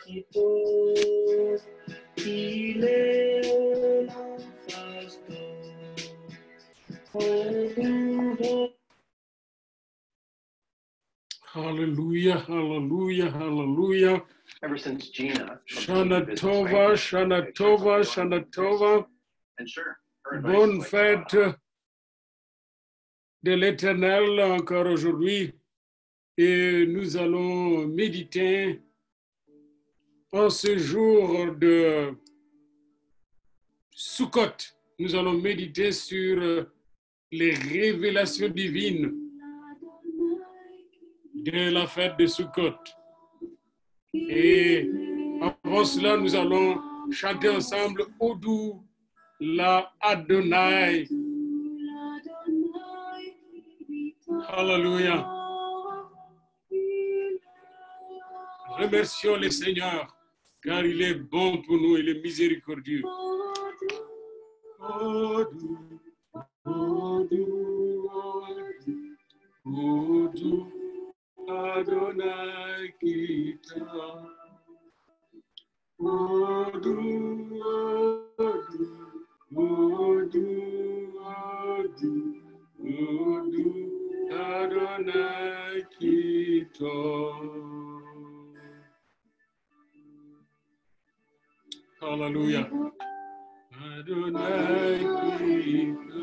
qui pose, il est en face d'eux. Hallelujah, hallelujah, hallelujah. Ever since Gina. Shana Tova, Shana Tova, Shana Tova. And sure. Bonne fête de l'Éternel encore aujourd'hui. Et nous allons méditer en ce jour de Sukkot. Nous allons méditer sur les révélations divines de la fête de Sukkot. Et avant cela, nous allons chanter ensemble Odou la Adonai. Hallelujah. Remercions le Seigneur, car il est bon pour nous, il est miséricordieux. Odou, Odou, Odou, Odou, Adonai Kita. Odou, Odou, Odou, Odou, Odou, Adonai Kita. Hallelujah. Adonai Kita.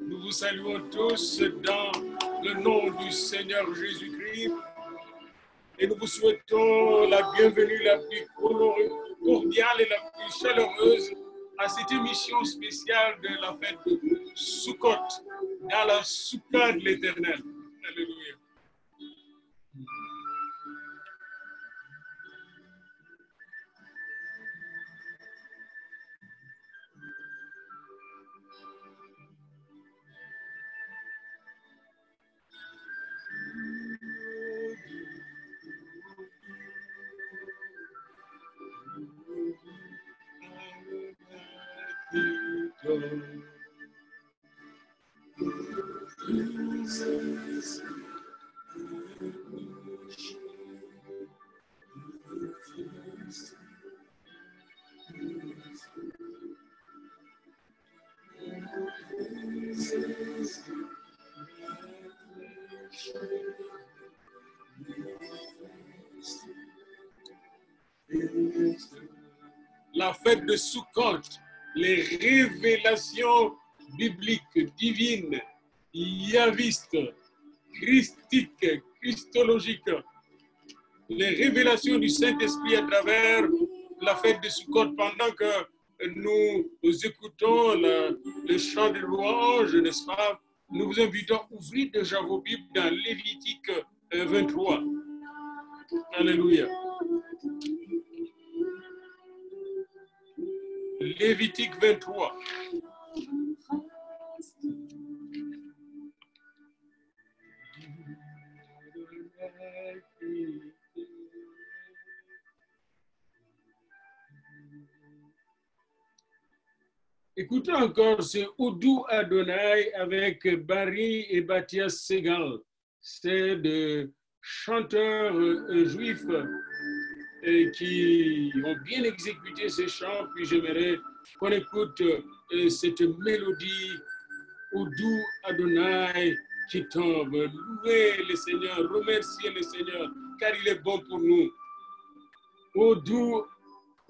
Nous vous saluons tous dans le nom du Seigneur Jésus-Christ et nous vous souhaitons la bienvenue la plus cordiale et la plus chaleureuse à cette émission spéciale de la fête de Sukkot, dans la Soukha de l'Éternel. Alléluia. La fête de Sukkot, les révélations bibliques, divines, yavistes, christiques, christologiques, les révélations du Saint-Esprit à travers la fête de Sukkot pendant que nous écoutons le chant de louange, n'est-ce pas? Nous vous invitons à ouvrir déjà vos Bibles dans Lévitique 23. Alléluia. Lévitique 23. Écoutez encore, c'est Odou Adonai avec Barry et Batias Segal. C'est de chanteurs juifs qui ont bien exécuté ces chants. Puis j'aimerais qu'on écoute cette mélodie Odou Adonai qui tombe. Louez le Seigneur, remerciez le Seigneur, car il est bon pour nous.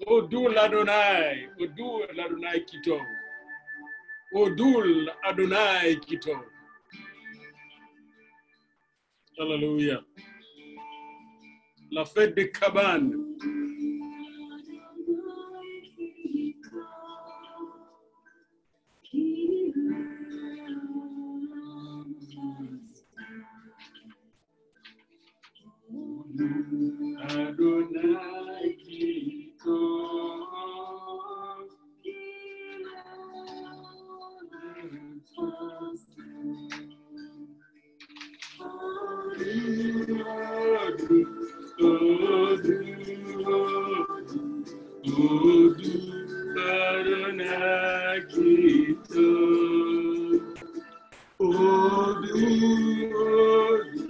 Odou l'Adonai, Odou l'Adonai qui tombe. Odou l'Adonai qui tombe. Alléluia. La fête des cabanes. Adonai qui tombe. Odu Adonai Kito.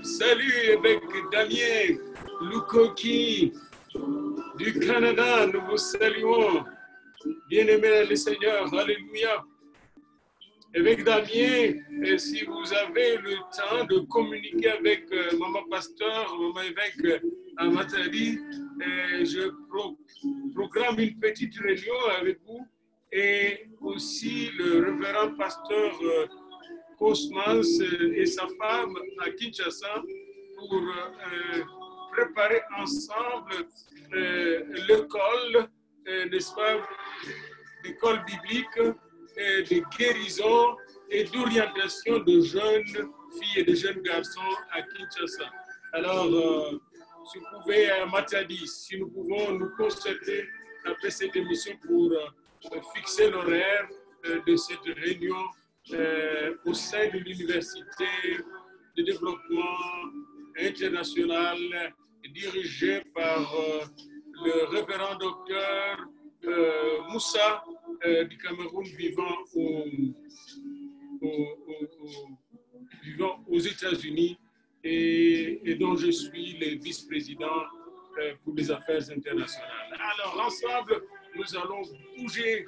Salut avec Damien Lukoki du Canada, nous vous saluons. Bien-aimés le Seigneur, alléluia. Avec Damien, et si vous avez le temps de communiquer avec Maman Pasteur, Maman Évêque à Matadi, je programme une petite réunion avec vous et aussi le révérend pasteur Cosmas et sa femme à Kinshasa pour préparer ensemble l'école, n'est-ce pas, l'école biblique de guérison et d'orientation de jeunes filles et de jeunes garçons à Kinshasa. Alors, si vous pouvez à Matadi, si nous pouvons nous concerter après cette émission pour fixer l'horaire de cette réunion au sein de l'Université de développement international dirigée par le révérend docteur Moussa du Cameroun vivant aux États-Unis et dont je suis le vice-président pour les affaires internationales. Alors, ensemble, nous allons bouger,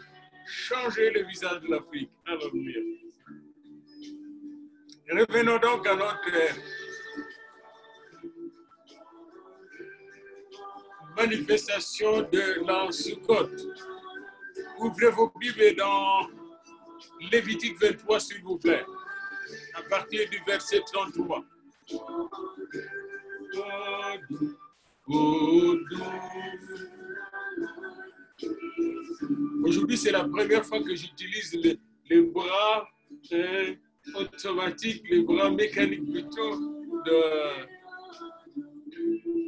changer le visage de l'Afrique. Alléluia. Revenons donc à notre manifestation de la Sukkot. Ouvrez vos Bibles dans Lévitique 23, s'il vous plaît, à partir du verset 33. Aujourd'hui, c'est la première fois que j'utilise les bras automatiques, les bras mécaniques plutôt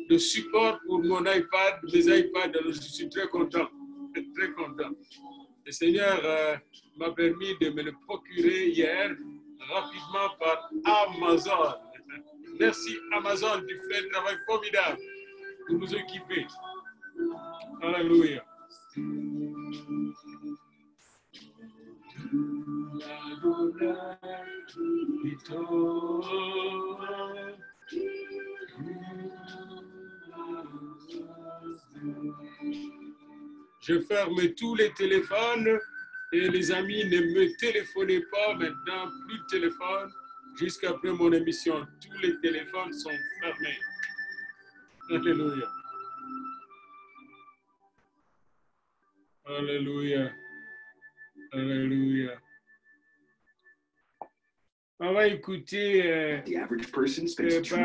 de support pour mon iPad, mes iPads. Alors, je suis très content, très content. Le Seigneur m'a permis de me le procurer hier rapidement par Amazon. Merci Amazon, tu fais un travail formidable pour nous équiper. Alléluia. Je ferme tous les téléphones et les amis, ne me téléphonez pas maintenant, plus de téléphone jusqu'après mon émission. Tous les téléphones sont fermés. Alléluia. Alléluia. Alléluia. On va écouter par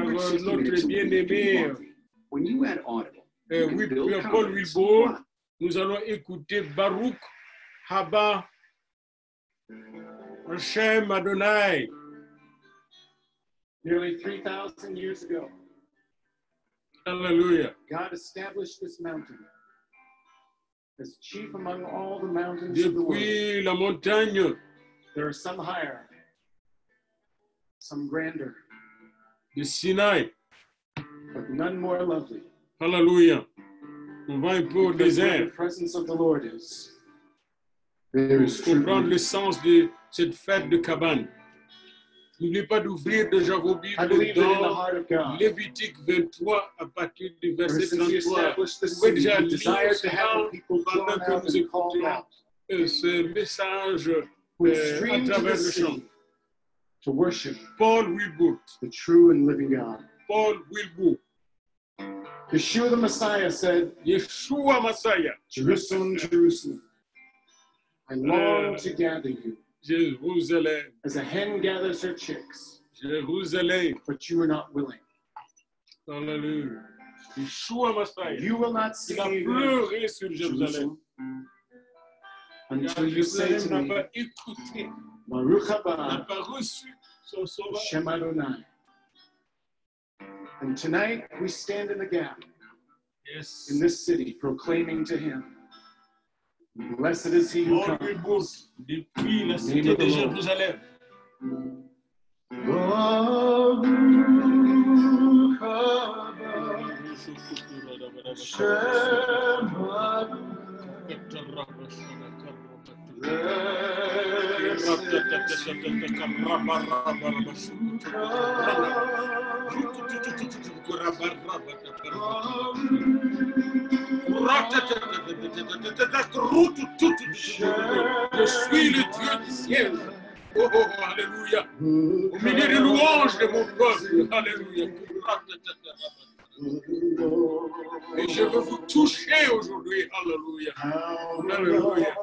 notre bien-aimé Paul Wilbourg. Nous allons écouter Baruch Haba Hashem Adonai. Nearly 3,000 years ago, Hallelujah. God established this mountain as chief among all the mountains of the world. Depuis la montagne There are some higher, some grander, de Sinaï. but none more lovely. Hallelujah. On va un peu au Because where désert the presence of the Lord is, there is pour true comprendre le beauty. sens de cette fête de cabane. N'oubliez pas d'ouvrir déjà vos I Bibles believe that in the dans heart of God, Lévitique 23 à partir du ever verset since He 33. established the Vous pouvez city, déjà He lire desired to have cela the people pendant drawn que out nous and called écoutons out, ce message who à streamed to travers the le chant. city to worship Paul Wilbourg. the true and living God. Paul Wilbourg. Yeshua the Messiah said, Yeshua Messiah. Jerusalem, Jerusalem, I long to gather you Jérusalem. as a hen gathers her chicks, Jérusalem. but you are not willing. Hallelujah. Yeshua Messiah. You will not see Il a me again, pleuré sur Jérusalem. Jerusalem, Car until you say to Jérusalem n'a me, pas écouté, Baruch n'a haba pas reçu son sauveur. Hashem Adonai. And tonight we stand in the gap Yes. in this city, proclaiming to him, blessed is he who Paul Wilbourg, comes. depuis la cité de Jérusalem. Baruch haba Hashem Adonai. Je suis le Dieu du ciel. Oh, oh, alléluia. Au milieu des louanges de mon peuple. Alléluia. Et je veux vous toucher aujourd'hui. Alléluia. Alléluia.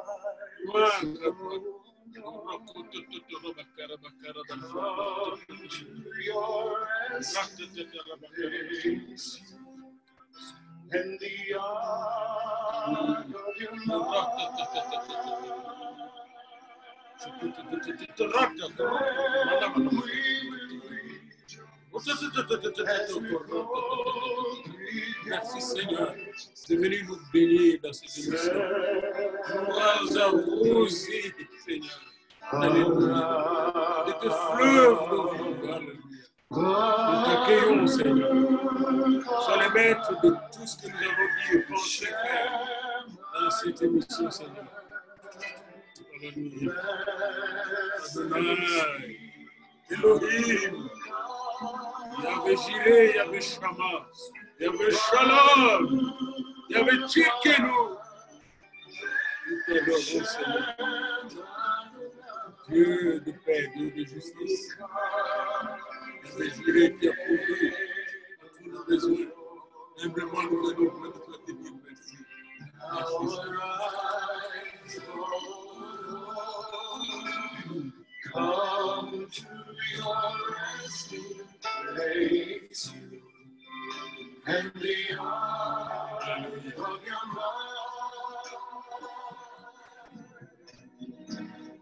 And the ark of your love. Merci Seigneur de venir nous bénir dans cette émission. Nous arroser, Seigneur. Alléluia. De tes fleuves de vie. Alléluia. Nous t'accueillons, Seigneur. Sois le maître de tout ce que nous avons dit et pensé faire dans cette émission, Seigneur. Alléluia. Adonai, Elohim, Yahvé Jireh, Yahvé Shammah, Yahvé Shalom, Yahvé Tchikenu. Nous t'adorons, Seigneur. Dieu de paix, Dieu de justice. Yahvé Jireh qui a pourvu à tous nos besoins. Humblement, nous venons pour toi te dire merci. Merci, Seigneur. Come to your resting place and the ark of your love.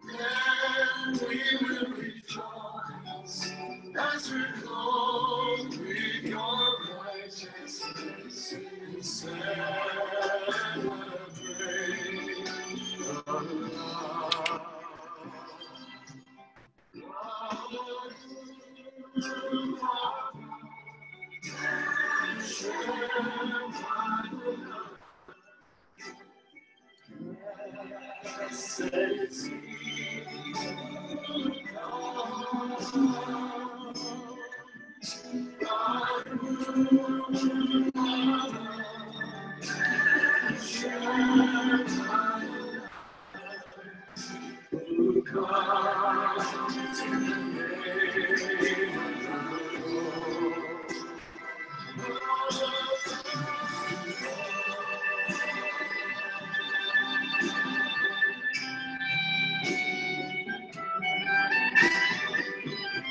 Then we will rejoice as we clothe with your righteousness and celebrate the Lord.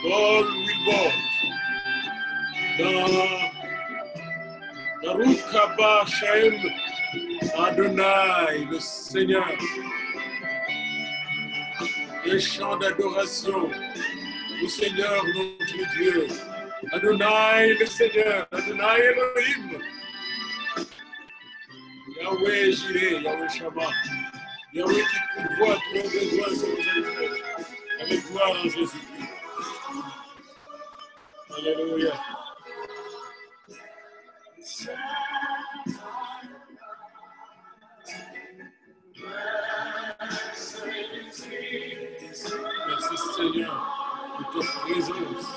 Paul Wilbord, dans Rukaba Shem, Adonai, le Seigneur, un chant d'adoration au Seigneur notre Dieu, Adonai, le Seigneur, Adonai Elohim, Yahweh Jireh, Yahweh Shammah, Yahweh qui pourvoit tous nos besoins sur nos avec gloire en Jésus-Christ. Alléluia. Merci Seigneur de ta présence.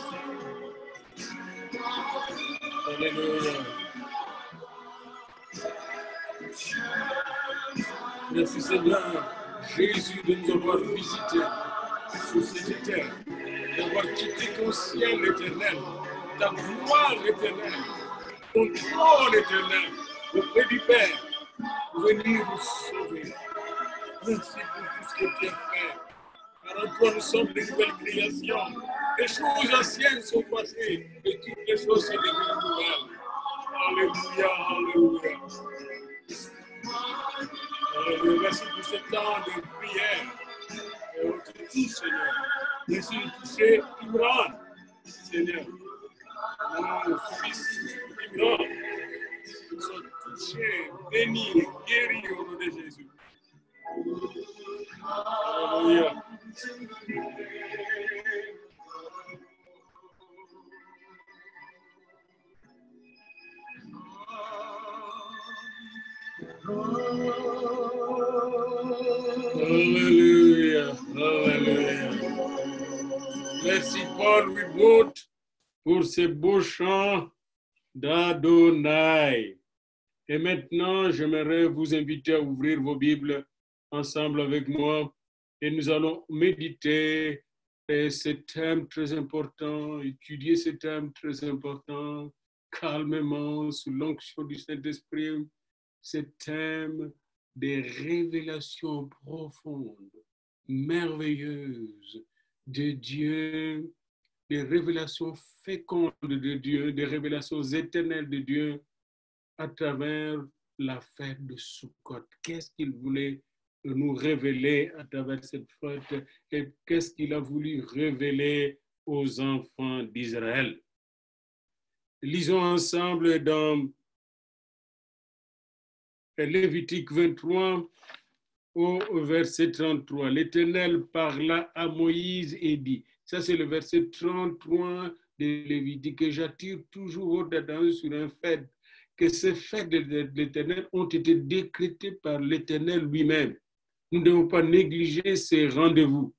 Alléluia. Merci Seigneur Jésus de nous avoir visités sur cette terre, d'avoir quitté ton ciel éternel, ta gloire éternelle, ton trône éternel, auprès du Père, pour venir nous sauver. Merci pour tout ce que tu as fait. Car en toi nous sommes des nouvelles créations. Les choses anciennes sont passées et toutes les choses sont devenues nouvelles. Alléluia, alléluia. Alléluia. Merci pour ce temps de prière. Et on te touche, Seigneur. Merci de toucher Imran, Seigneur. Mon fils Imran, qu'ils soient touchés, bénis, guéris au nom de Jésus. Alléluia. Hallelujah. Hallelujah. Merci Paul Ribaud pour ces beaux chants d'Adonai. Et maintenant, j'aimerais vous inviter à ouvrir vos Bibles ensemble avec moi et nous allons méditer ce thème très important, étudier ce thème très important, calmement, sous l'onction du Saint-Esprit, ce thème des révélations profondes, merveilleuses de Dieu, des révélations fécondes de Dieu, des révélations éternelles de Dieu à travers la fête de Sukkot. Qu'est-ce qu'il voulait nous révéler à travers cette fête et qu'est-ce qu'il a voulu révéler aux enfants d'Israël? Lisons ensemble dans Lévitique 23 au verset 33. L'Éternel parla à Moïse et dit, ça c'est le verset 33 de Lévitique, et j'attire toujours votre attention sur un fait, que ces fêtes de l'Éternel ont été décrétées par l'Éternel lui-même. Nous ne devons pas négliger ces rendez-vous.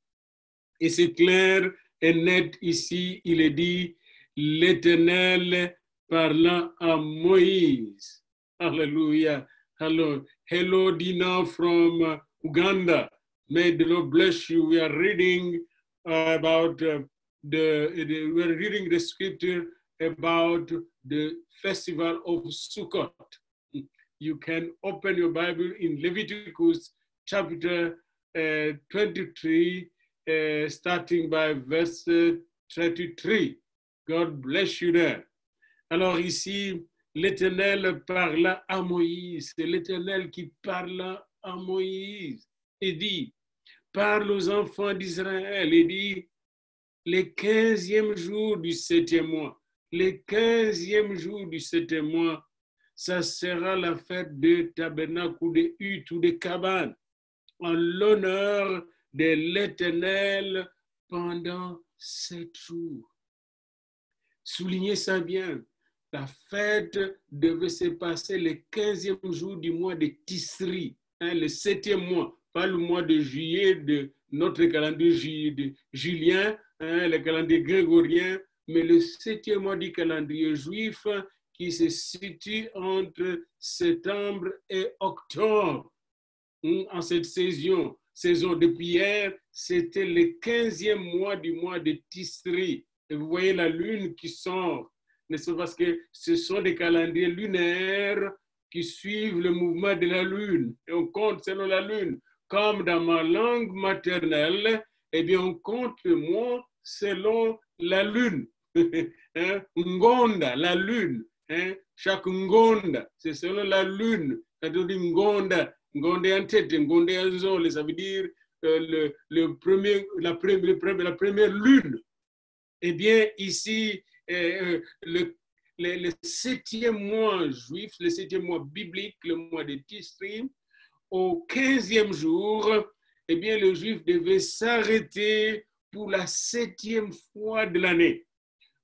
Et c'est clair et net ici, il est dit, l'Éternel parlant à Moïse. Hallelujah. Hello, Dina from Uganda. May the Lord bless you. We are reading about we're reading the scripture about the festival of Sukkot. You can open your Bible in Leviticus chapter 23, starting by verse 33. God bless you there. Alors ici, l'Éternel parla à Moïse. C'est l'Éternel qui parla à Moïse et dit, parle aux enfants d'Israël et dit, les 15e jour du 7e mois, les 15e jour du 7e mois, ça sera la fête de tabernacle ou de huttes ou de cabanes en l'honneur de l'Éternel pendant 7 jours. Soulignez ça bien. La fête devait se passer le 15e jour du mois de Tisri, le 7e mois, pas le mois de juillet de notre calendrier de Julien, le calendrier grégorien, mais le 7e mois du calendrier juif qui se situe entre septembre et octobre. En cette saison de prière, c'était le 15e mois du mois de Tisri. Et vous voyez la lune qui sort, n'est-ce pas, parce que ce sont des calendriers lunaires qui suivent le mouvement de la lune. Et on compte selon la lune. Comme dans ma langue maternelle, eh bien, on compte le mois selon la lune. Ngonda, la lune. Chaque ngonda, c'est selon la lune. Quand on dit ngonda, ngonda en tête, ngonda en zone, ça veut dire la première lune. Eh bien, ici, le 7e mois juif, le 7e mois biblique, le mois de Tisri, au 15e jour, eh bien, le juif devait s'arrêter pour la 7e fois de l'année.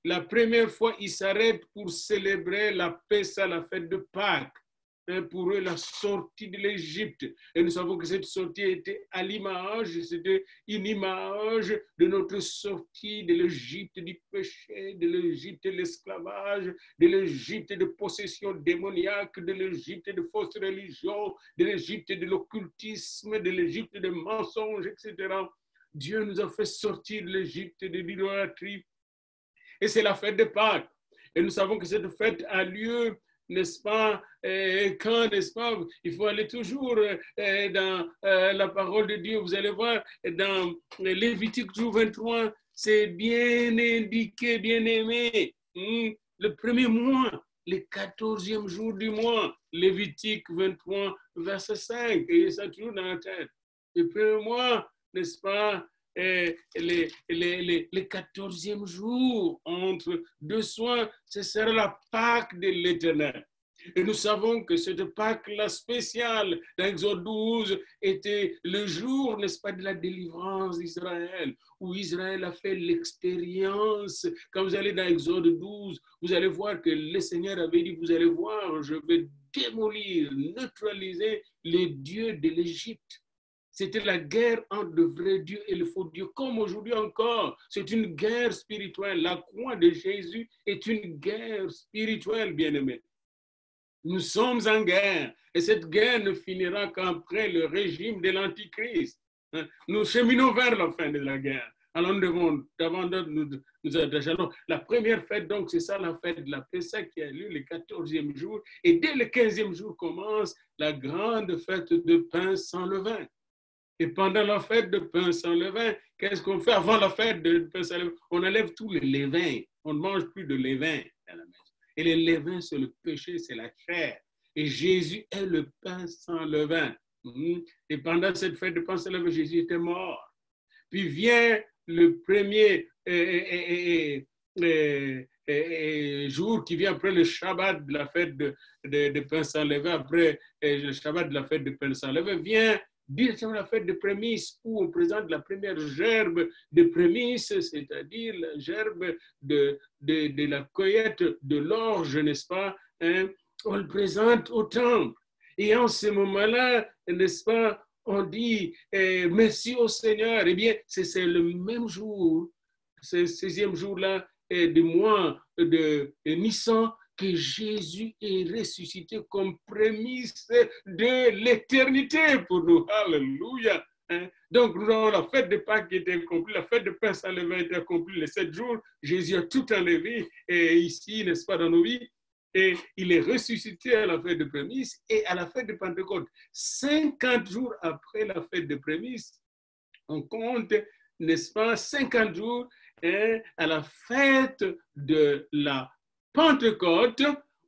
La première fois, il s'arrête pour célébrer la Pessa, la fête de Pâques. Pour eux, la sortie de l'Égypte. Et nous savons que cette sortie était à l'image, c'était une image de notre sortie de l'Égypte du péché, de l'Égypte de l'esclavage, de l'Égypte de possession démoniaque, de l'Égypte de fausse religion, de l'Égypte de l'occultisme, de l'Égypte de mensonges, etc. Dieu nous a fait sortir de l'Égypte de l'idolâtrie. Et c'est la fête de Pâques. Et nous savons que cette fête a lieu, n'est-ce pas, quand, n'est-ce pas, il faut aller toujours dans la parole de Dieu. Vous allez voir, dans Lévitique 23, c'est bien indiqué, bien aimé. Le premier mois, le 14e jour du mois, Lévitique 23, verset 5, et ça toujours dans la tête. Le premier mois, n'est-ce pas, les 14e jour entre deux soins, ce sera la Pâque de l'Éternel. Et nous savons que cette Pâque-là spéciale d'Exode 12 était le jour, n'est-ce pas, de la délivrance d'Israël, où Israël a fait l'expérience. Quand vous allez dans Exode 12, vous allez voir que le Seigneur avait dit, vous allez voir, je vais démolir, neutraliser les dieux de l'Égypte. C'était la guerre entre le vrai Dieu et le faux Dieu, comme aujourd'hui encore. C'est une guerre spirituelle. La croix de Jésus est une guerre spirituelle, bien-aimés. Nous sommes en guerre, et cette guerre ne finira qu'après le régime de l'Antichrist. Nous cheminons vers la fin de la guerre. Alors nous devons davantage nous attacher. Alors, la première fête, donc, c'est ça la fête de la Pessah qui a lieu le 14e jour. Et dès le 15e jour commence la grande fête de pain sans levain. Et pendant la fête de pain sans levain, qu'est-ce qu'on fait avant la fête de pain sans levain? On enlève tous les levains. On ne mange plus de levain à la maison. Et les levains, c'est le péché, c'est la chair. Et Jésus est le pain sans levain. Et pendant cette fête de pain sans levain, Jésus était mort. Puis vient le premier jour qui vient après le Shabbat de la fête de pain sans levain, après le Shabbat de la fête de pain sans levain, vient directement la fête de prémices où on présente la première gerbe de prémices, c'est-à-dire la gerbe de la cueillette de l'orge, n'est-ce pas? On le présente au temple. Et en ce moment-là, n'est-ce pas, on dit merci au Seigneur. Eh bien, c'est le même jour, ce 16e jour-là du mois de Nissan, que Jésus est ressuscité comme prémisse de l'éternité pour nous. Alléluia. Donc, nous avons la fête de Pâques qui était accomplie, la fête de pain sans levain était accomplie les 7 jours. Jésus a tout enlevé et ici, n'est-ce pas, dans nos vies. Et il est ressuscité à la fête de prémices et à la fête de Pentecôte. 50 jours après la fête de prémices, on compte, n'est-ce pas, 50 jours à la fête de la Pentecôte,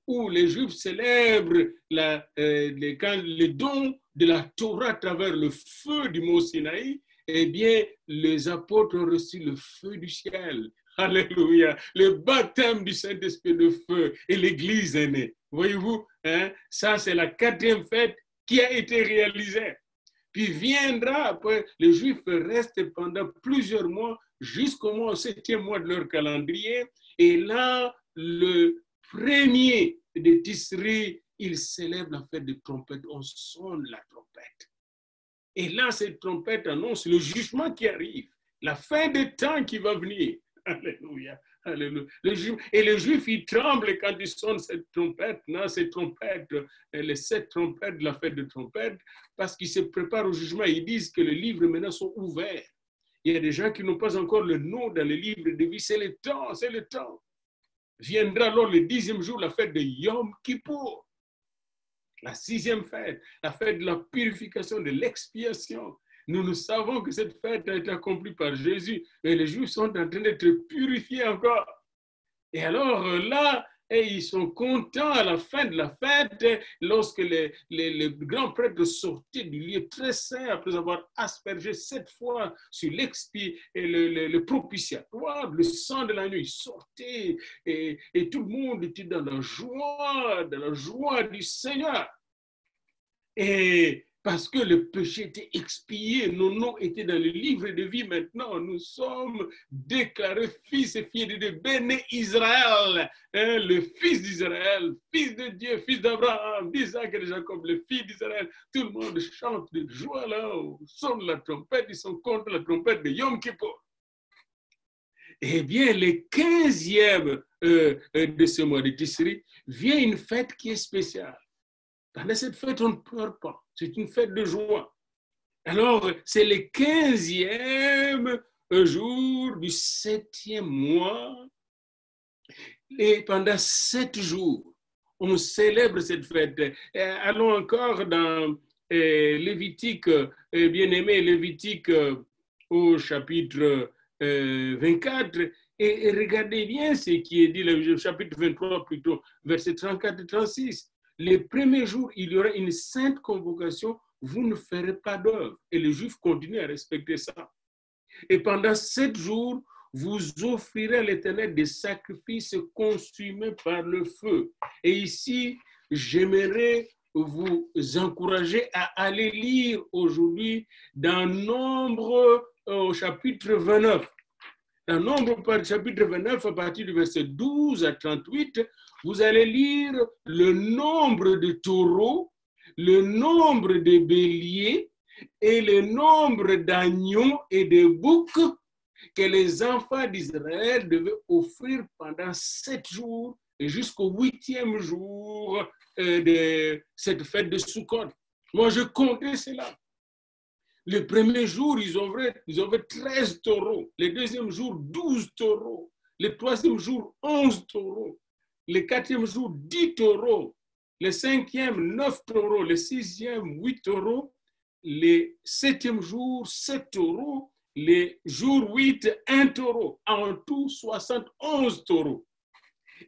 où les Juifs célèbrent les dons de la Torah à travers le feu du mont Sinaï. Eh bien, les apôtres ont reçu le feu du ciel. Alléluia. Le baptême du Saint-Esprit de feu et l'Église est née. Voyez-vous, ça c'est la 4e fête qui a été réalisée. Puis viendra après, les Juifs restent pendant plusieurs mois jusqu'au mois 7e mois de leur calendrier. Et là, le premier de Tisri, ils célèbrent la fête de trompette. On sonne la trompette. Et là, cette trompette annonce le jugement qui arrive, la fin des temps qui va venir. Alléluia, alléluia. Et les Juifs, ils tremblent quand ils sonnent cette trompette, les 7 trompettes de la fête de trompette, parce qu'ils se préparent au jugement. Ils disent que les livres maintenant sont ouverts. Il y a des gens qui n'ont pas encore le nom dans les livres de vie. C'est le temps, c'est le temps. Viendra alors le 10e jour, la fête de Yom Kippour. La 6e fête, la fête de la purification, de l'expiation. Nous savons que cette fête a été accomplie par Jésus et les Juifs sont en train d'être purifiés encore. Et alors là, ils sont contents à la fin de la fête lorsque les grands prêtres sortaient du lieu très saint après avoir aspergé 7 fois sur le propitiatoire, le sang de l'agneau. Ils sortaient et tout le monde était dans la joie du Seigneur. Et parce que le péché était expié, nos noms étaient dans le livre de vie. Maintenant, nous sommes déclarés fils et filles de Dieu, béni Israël, le fils d'Israël, fils de Dieu, fils d'Abraham, d'Isaac et de Jacob, le fils d'Israël. Tout le monde chante de joie là, on sonne la trompette, ils sont contre la trompette de Yom Kippour. Eh bien, le 15e de ce mois de Tisri vient une fête qui est spéciale. Pendant cette fête, on ne pleure pas. C'est une fête de joie. Alors, c'est le 15e jour du 7e mois. Et pendant 7 jours, on célèbre cette fête. Allons encore dans Lévitique, bien-aimé, Lévitique au chapitre 24. Et regardez bien ce qui est dit, le chapitre 23 plutôt, versets 34 et 36. Les premiers jours, il y aura une sainte convocation, vous ne ferez pas d'œuvre. Et les Juifs continuent à respecter ça. Et pendant 7 jours, vous offrirez à l'Éternel des sacrifices consumés par le feu. Et ici, j'aimerais vous encourager à aller lire aujourd'hui dans Nombre au chapitre 29. Dans Nombre chapitre 29, à partir du verset 12 à 38, vous allez lire le nombre de taureaux, le nombre de béliers et le nombre d'agneaux et de boucs que les enfants d'Israël devaient offrir pendant 7 jours et jusqu'au 8e jour de cette fête de Sukkot. Moi, je comptais cela. Le premier jour, ils offraient 13 taureaux. Le deuxième jour, 12 taureaux. Le troisième jour, 11 taureaux. Le quatrième jour, 10 taureaux. Le cinquième, 9 taureaux. Le sixième, 8 taureaux. Le septième jour, 7 taureaux. Le jour 8, 1 taureau. En tout, 71 taureaux.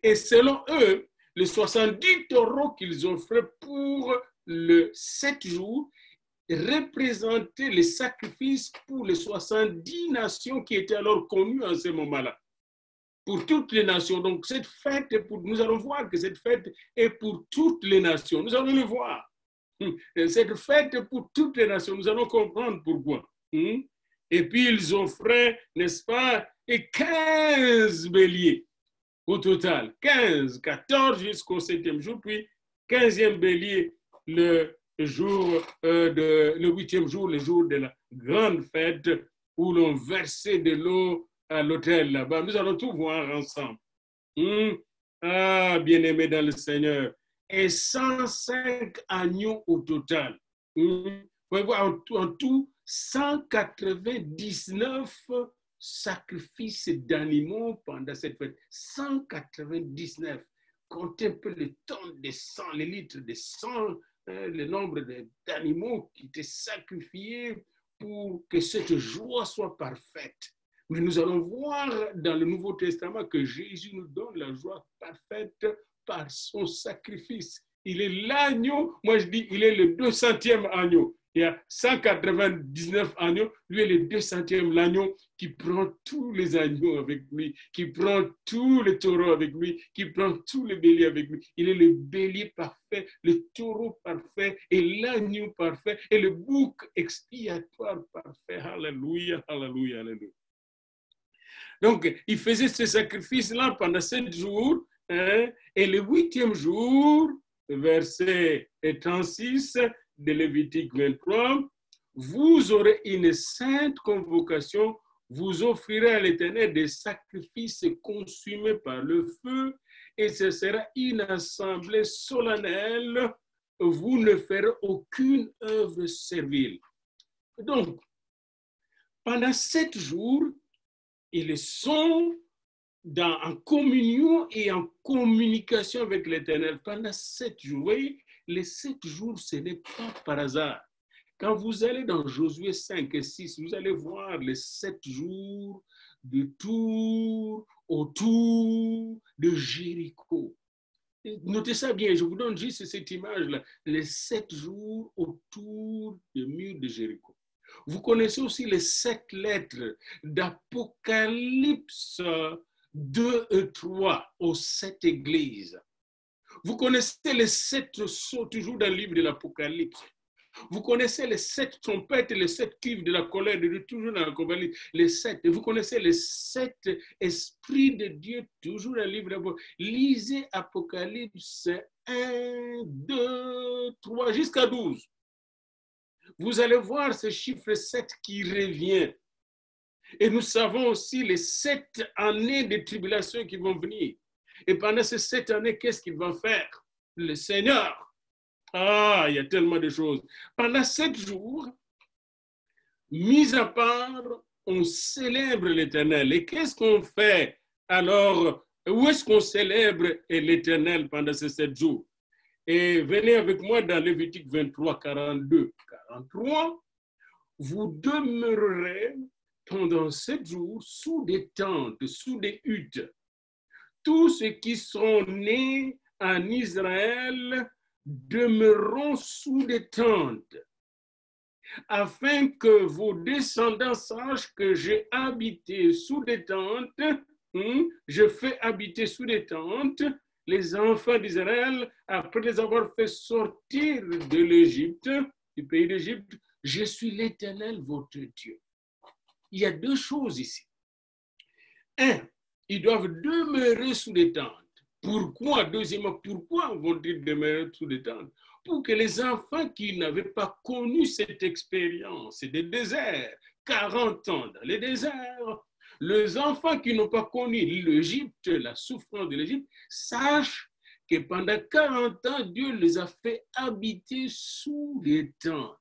Et selon eux, les 70 taureaux qu'ils offraient pour le 7 jours représentaient les sacrifices pour les 70 nations qui étaient alors connues en ce moment-là. Pour toutes les nations. Donc, cette fête, nous allons voir que cette fête est pour toutes les nations. Nous allons le voir. Cette fête pour toutes les nations. Nous allons comprendre pourquoi. Et puis, ils offraient, n'est-ce pas, 15 béliers au total. 15, 14 jusqu'au 7e jour, puis 15e bélier le 8e jour, le jour de la grande fête où l'on versait de l'eau à l'autel là-bas. Nous allons tout voir ensemble. Ah, bien-aimés dans le Seigneur. Et 105 agneaux au total. Vous pouvez voir en tout 199 sacrifices d'animaux pendant cette fête. 199. Comptez un peu le temps de sang, les litres de sang, le nombre d'animaux qui étaient sacrifiés pour que cette joie soit parfaite. Mais nous allons voir dans le Nouveau Testament que Jésus nous donne la joie parfaite par son sacrifice. Il est l'agneau, moi je dis, il est le 200e agneau. Il y a 199 agneaux, lui est le 200e l'agneau qui prend tous les agneaux avec lui, qui prend tous les taureaux avec lui, qui prend tous les béliers avec lui. Il est le bélier parfait, le taureau parfait et l'agneau parfait et le bouc expiatoire parfait. Alléluia, alléluia, alléluia. Donc, il faisait ce sacrifice-là pendant 7 jours, et le 8e jour, verset 36 de Lévitique 23, vous aurez une sainte convocation, vous offrirez à l'Éternel des sacrifices consumés par le feu, et ce sera une assemblée solennelle, vous ne ferez aucune œuvre servile. Donc, pendant 7 jours, ils sont en communion et en communication avec l'Éternel pendant 7 jours. Vous voyez, les 7 jours, ce n'est pas par hasard. Quand vous allez dans Josué 5 et 6, vous allez voir les 7 jours de tour autour de Jéricho. Notez ça bien, je vous donne juste cette image-là. Les 7 jours autour du mur de Jéricho. Vous connaissez aussi les 7 lettres d'Apocalypse 2 et 3 aux 7 églises. Vous connaissez les 7 sceaux, toujours dans le livre de l'Apocalypse. Vous connaissez les 7 trompettes et les 7 cuivres de la colère de Dieu, toujours dans l'Apocalypse. Les 7. Et vous connaissez les 7 esprits de Dieu, toujours dans le livre de l'Apocalypse. Lisez Apocalypse 1, 2, 3, jusqu'à 12. Vous allez voir ce chiffre 7 qui revient. Et nous savons aussi les 7 années de tribulation qui vont venir. Et pendant ces 7 années, qu'est-ce qu'il va faire? Le Seigneur. Ah, il y a tellement de choses. Pendant 7 jours, mis à part, on célèbre l'Éternel. Et qu'est-ce qu'on fait? Alors, où est-ce qu'on célèbre l'Éternel pendant ces 7 jours? Et venez avec moi dans Lévitique 23, 42, 43. Vous demeurerez pendant 7 jours sous des tentes, sous des huttes. Tous ceux qui sont nés en Israël demeureront sous des tentes, afin que vos descendants sachent que j'ai habité sous des tentes, je fais habiter sous des tentes les enfants d'Israël après les avoir fait sortir de l'Égypte, du pays d'Égypte. Je suis l'Éternel, votre Dieu. Il y a 2 choses ici. 1, ils doivent demeurer sous des tentes. Pourquoi? Deuxièmement, pourquoi vont-ils demeurer sous les tentes? Pour que les enfants qui n'avaient pas connu cette expérience des déserts, 40 ans dans les déserts, les enfants qui n'ont pas connu l'Égypte, la souffrance de l'Égypte, sachent que pendant 40 ans, Dieu les a fait habiter sous les tentes.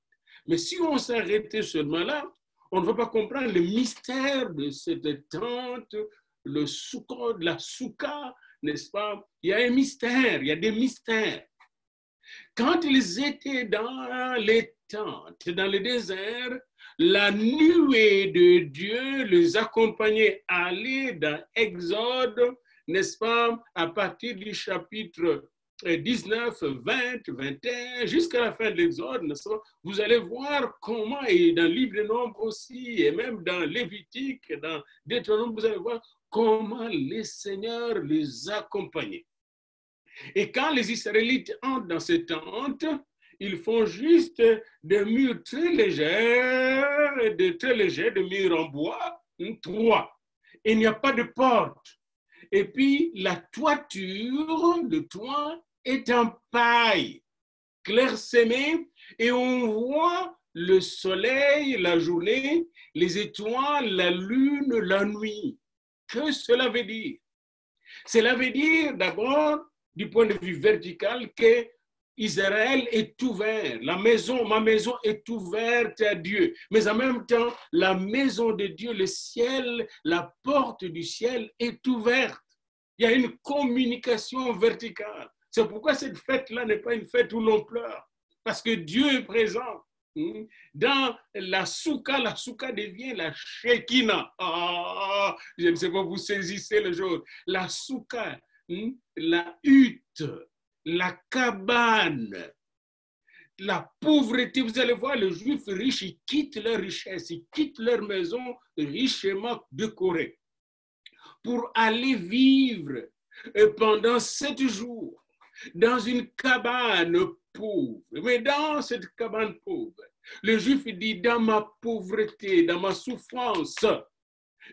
Mais si on s'arrêtait seulement là, on ne va pas comprendre le mystère de cette tente, le soukha, la soukha, n'est-ce pas? Il y a un mystère, il y a des mystères. Quand ils étaient dans les tentes, dans le désert, la nuée de Dieu les accompagnait à aller dans Exode, n'est-ce pas, à partir du chapitre 19, 20, 21, jusqu'à la fin de l'Exode, n'est-ce pas? Vous allez voir comment, et dans le livre de Nombres aussi, et même dans Lévitique, dans Deutéronome, vous allez voir comment les seigneurs les accompagnaient. Et quand les Israélites entrent dans ces tentes, ils font juste des murs très légers, des murs en bois, 3. Il n'y a pas de porte. Et puis, la toiture, le toit, est en paille, clairsemée, et on voit le soleil la journée, les étoiles, la lune la nuit. Que cela veut dire? Cela veut dire d'abord, du point de vue vertical, que Israël est ouvert. Ma maison est ouverte à Dieu. Mais en même temps, la maison de Dieu, le ciel, la porte du ciel est ouverte. Il y a une communication verticale. C'est pourquoi cette fête-là n'est pas une fête où l'on pleure. Parce que Dieu est présent. Dans la soukha devient la Shekinah. Je ne sais pas, vous saisissez le jour. La soukha, la hutte, la cabane, la pauvreté. Vous allez voir, les Juifs riches, ils quittent leur richesse, ils quittent leur maison richement décorée pour aller vivre pendant 7 jours dans une cabane pauvre. Mais dans cette cabane pauvre, le Juif dit, dans ma pauvreté, dans ma souffrance,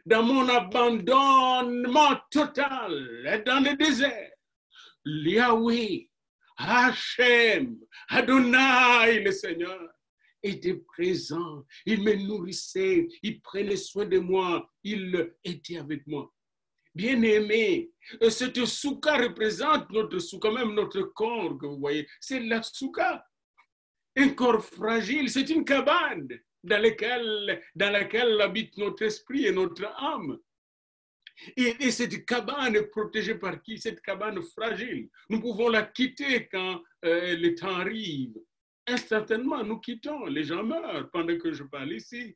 dans mon abandonnement total, dans le désert, Yahweh, Hachem, Adonai, le Seigneur, était présent. Il me nourrissait, il prenait soin de moi, il était avec moi. Bien-aimé, cette soukha représente notre soukha, même notre corps, que vous voyez, c'est la soukha. Un corps fragile, c'est une cabane dans laquelle habite notre esprit et notre âme. Et cette cabane est protégée par qui? Cette cabane fragile. Nous pouvons la quitter quand le temps arrive. Instantanément, nous quittons. Les gens meurent pendant que je parle ici.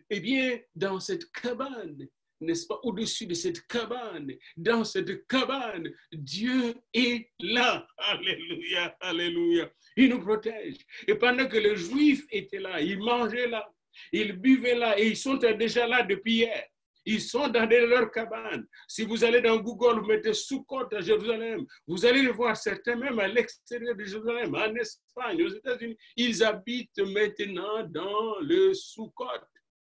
Eh bien, dans cette cabane, n'est-ce pas, au-dessus de cette cabane, dans cette cabane, Dieu est là. Alléluia, alléluia. Il nous protège. Et pendant que les Juifs étaient là, ils mangeaient là, ils buvaient là, et ils sont déjà là depuis hier. Ils sont dans leur cabane. Si vous allez dans Google, vous mettez Sukkot à Jérusalem, vous allez le voir, certains même à l'extérieur de Jérusalem, en Espagne, aux États-Unis, ils habitent maintenant dans le Sukkot.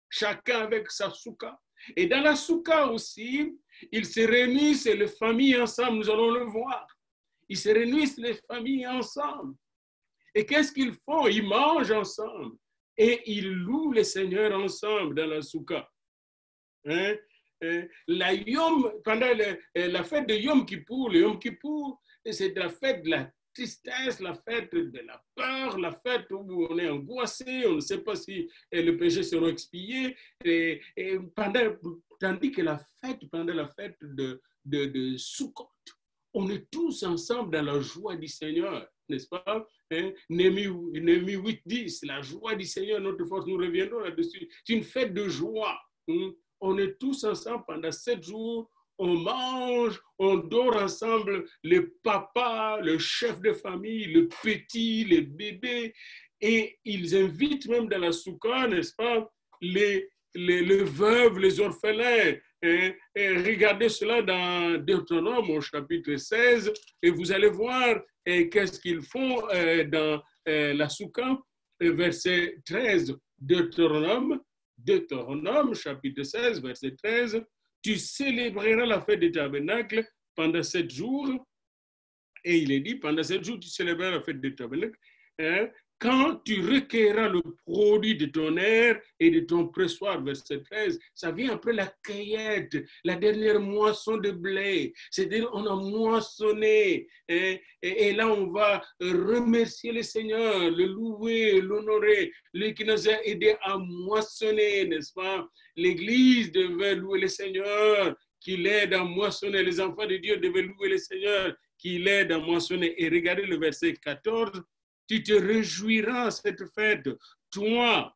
Chacun avec sa soukha. Et dans la soukha aussi, ils se réunissent les familles ensemble, nous allons le voir. Ils se réunissent les familles ensemble. Et qu'est-ce qu'ils font? Ils mangent ensemble et ils louent le Seigneur ensemble dans la soukha. Hein? Pendant la fête de Yom Kippour, le Yom Kippour, c'est la fête de la tristesse, la fête de la peur, la fête où on est angoissé, on ne sait pas si le péché sera expié. Tandis que pendant la fête de Sukkot, on est tous ensemble dans la joie du Seigneur, n'est-ce pas? Néhémie 8:10, la joie du Seigneur, notre force, nous reviendrons là-dessus. C'est une fête de joie. On est tous ensemble pendant 7 jours. On mange, on dort ensemble, les papas, le chef de famille, le petit, les bébés, et ils invitent même dans la soukha, n'est-ce pas, les veuves, les orphelins. Et regardez cela dans Deutéronome au chapitre 16, et vous allez voir qu'est-ce qu'ils font dans la soukha, verset 13, Deutéronome chapitre 16, verset 13. Tu célébreras la fête des tabernacles pendant 7 jours, et il est dit, pendant 7 jours, tu célébreras la fête de Tabernacle, hein, quand tu recueilleras le produit de ton aire et de ton pressoir, verset 13, ça vient après la cueillette, la dernière moisson de blé. C'est-à-dire, on a moissonné. Et là, on va remercier le Seigneur, le louer, l'honorer, lui qui nous a aidés à moissonner, n'est-ce pas? L'Église devait louer le Seigneur, qui l'aide à moissonner. Les enfants de Dieu devaient louer le Seigneur, qui l'aide à moissonner. Et regardez le verset 14. Tu te réjouiras cette fête, toi,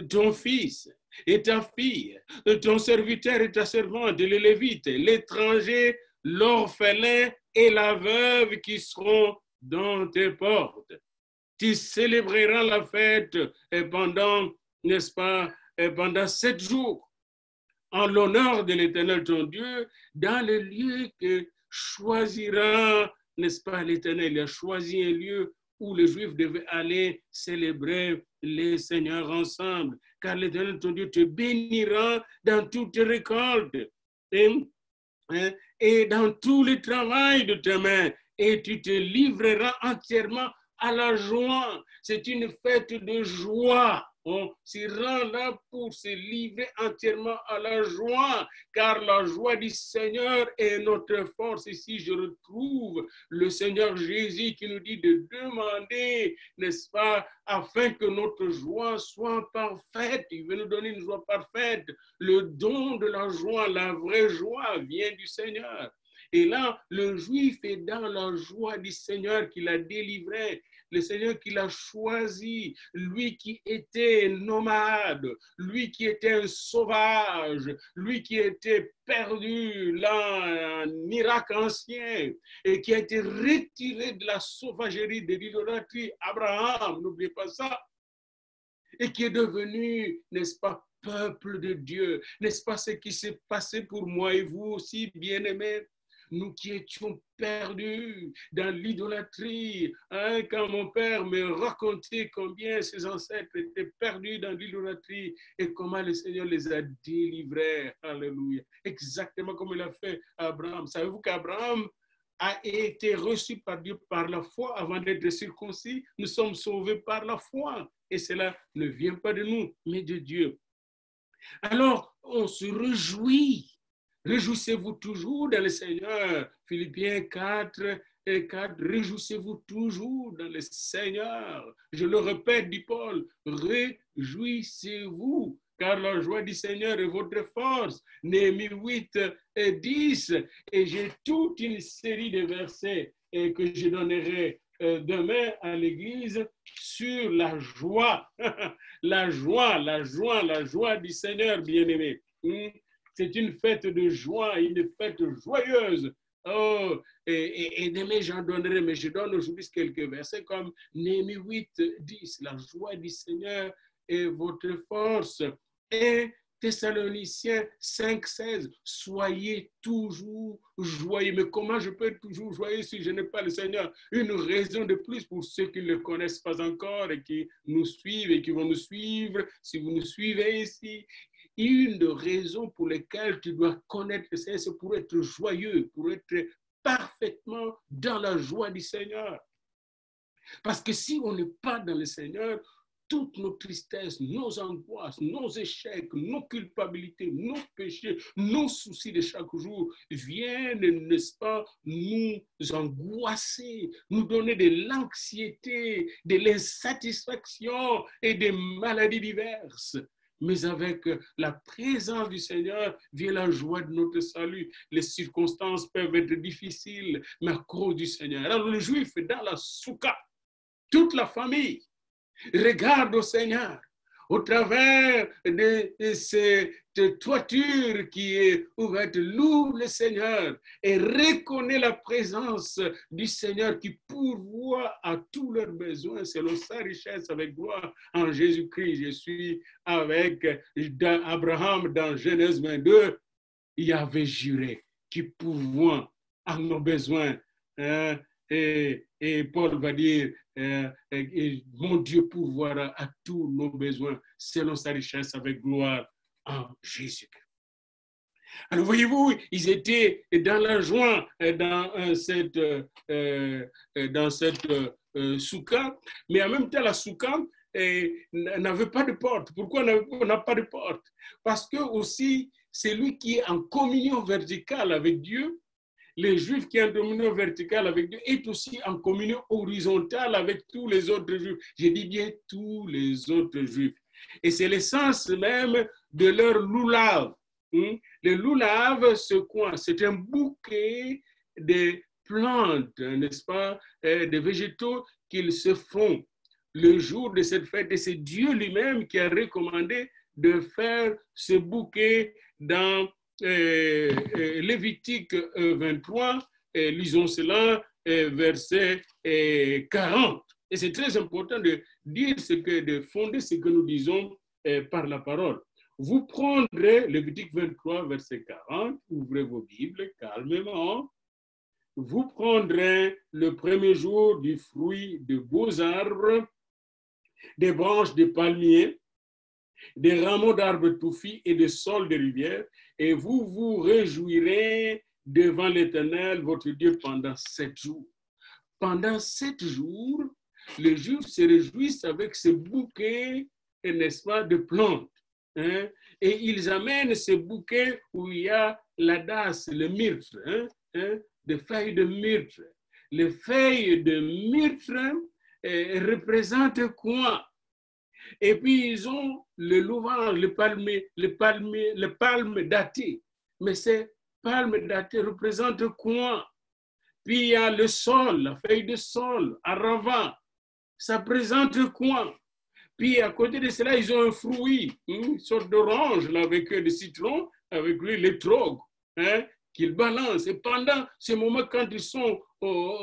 ton fils et ta fille, ton serviteur et ta servante, les Lévites, l'étranger, l'orphelin et la veuve qui seront dans tes portes. Tu célébreras la fête pendant, n'est-ce pas, pendant 7 jours, en l'honneur de l'Éternel ton Dieu, dans le lieu que choisira, n'est-ce pas, l'Éternel. Il a choisi un lieu où les Juifs devaient aller célébrer les Seigneurs ensemble, car l'Éternel, ton Dieu, te bénira dans toutes tes récoltes et dans tout le travail de tes mains, et tu te livreras entièrement à la joie. C'est une fête de joie. On s'y rend là pour se livrer entièrement à la joie, car la joie du Seigneur est notre force. Ici, je retrouve le Seigneur Jésus qui nous dit de demander, n'est-ce pas, afin que notre joie soit parfaite. Il veut nous donner une joie parfaite. Le don de la joie, la vraie joie vient du Seigneur. Et là, le Juif est dans la joie du Seigneur qui l'a délivré, le Seigneur qui l'a choisi, lui qui était nomade, lui qui était un sauvage, lui qui était perdu là en Irak ancien et qui a été retiré de la sauvagerie, de l'idolâtrie. Abraham, n'oubliez pas ça, et qui est devenu, n'est-ce pas, peuple de Dieu. N'est-ce pas ce qui s'est passé pour moi et vous aussi, bien-aimés? Nous qui étions perdus dans l'idolâtrie, hein, quand mon père me racontait combien ses ancêtres étaient perdus dans l'idolâtrie et comment le Seigneur les a délivrés. Alléluia. Exactement comme il a fait à Abraham. Savez-vous qu'Abraham a été reçu par Dieu par la foi avant d'être circoncis? Nous sommes sauvés par la foi et cela ne vient pas de nous, mais de Dieu. Alors, on se réjouit. Réjouissez-vous toujours dans le Seigneur. Philippiens 4 et 4. Réjouissez-vous toujours dans le Seigneur. Je le répète, dit Paul, réjouissez-vous, car la joie du Seigneur est votre force. Néhémie 8 et 10. Et j'ai toute une série de versets que je donnerai demain à l'église sur la joie. La joie du Seigneur, bien-aimé. C'est une fête de joie, une fête joyeuse. Oh, et demain j'en donnerai, mais je donne aujourd'hui quelques versets comme Néhémie 8, 10. La joie du Seigneur est votre force. Et Thessaloniciens 5, 16. Soyez toujours joyeux. Mais comment je peux être toujours joyeux si je n'ai pas le Seigneur? Une raison de plus pour ceux qui ne le connaissent pas encore et qui nous suivent et qui vont nous suivre. Si vous nous suivez ici, une des raisons pour lesquelles tu dois connaître le Seigneur, c'est pour être joyeux, pour être parfaitement dans la joie du Seigneur. Parce que si on n'est pas dans le Seigneur, toutes nos tristesses, nos angoisses, nos échecs, nos culpabilités, nos péchés, nos soucis de chaque jour viennent, n'est-ce pas, nous angoisser, nous donner de l'anxiété, de l'insatisfaction et des maladies diverses. Mais avec la présence du Seigneur vient la joie de notre salut. Les circonstances peuvent être difficiles, mais à cause du Seigneur. Alors le Juif est dans la soukha, toute la famille regarde au Seigneur au travers de cette toiture qui est ouverte, loue le Seigneur et reconnaît la présence du Seigneur qui pourvoit à tous leurs besoins selon sa richesse avec gloire en Jésus-Christ. Je suis avec Abraham dans Genèse 22. Il avait juré qu'il pourvoit à nos besoins. Hein? Et Paul va dire, mon Dieu pourvoira à tous nos besoins selon sa richesse avec gloire en Jésus. Alors voyez-vous, ils étaient dans la joie, dans cette soukha, mais en même temps la soukha n'avait pas de porte. Pourquoi on n'a pas de porte? Parce que aussi, c'est lui qui est en communion verticale avec Dieu. Les Juifs qui sont en communion verticale avec Dieu est aussi en communion horizontale avec tous les autres Juifs. Je dis bien tous les autres Juifs. Et c'est l'essence même de leur loulav. Le loulav, c'est quoi? C'est un bouquet de plantes, n'est-ce pas, de végétaux qu'ils se font le jour de cette fête. Et c'est Dieu lui-même qui a recommandé de faire ce bouquet dans Lévitique 23. Lisons cela, verset 40. Et c'est très important de dire de fonder ce que nous disons par la parole. Vous prendrez, Lévitique 23, verset 40, ouvrez vos Bibles calmement. Vous prendrez le premier jour du fruit de beaux arbres, des branches de palmiers, des rameaux d'arbres touffus et des saules de rivières, et vous vous réjouirez devant l'Éternel, votre Dieu, pendant 7 jours. Pendant 7 jours, les Juifs se réjouissent avec ce bouquet, n'est-ce pas, de plantes. Et ils amènent ce bouquet où il y a la dasse, le myrte, des feuilles de myrte. Les feuilles de myrte représentent quoi? Et puis ils ont le louvain, le palme daté. Mais ces palmes datées représentent quoi? Puis il y a le sol, la feuille de sol, arava. Ça représente quoi? Puis à côté de cela, ils ont un fruit, une sorte d'orange avec de citron, avec lui l'étrog, qu'ils balancent. Et pendant ce moment, quand ils sont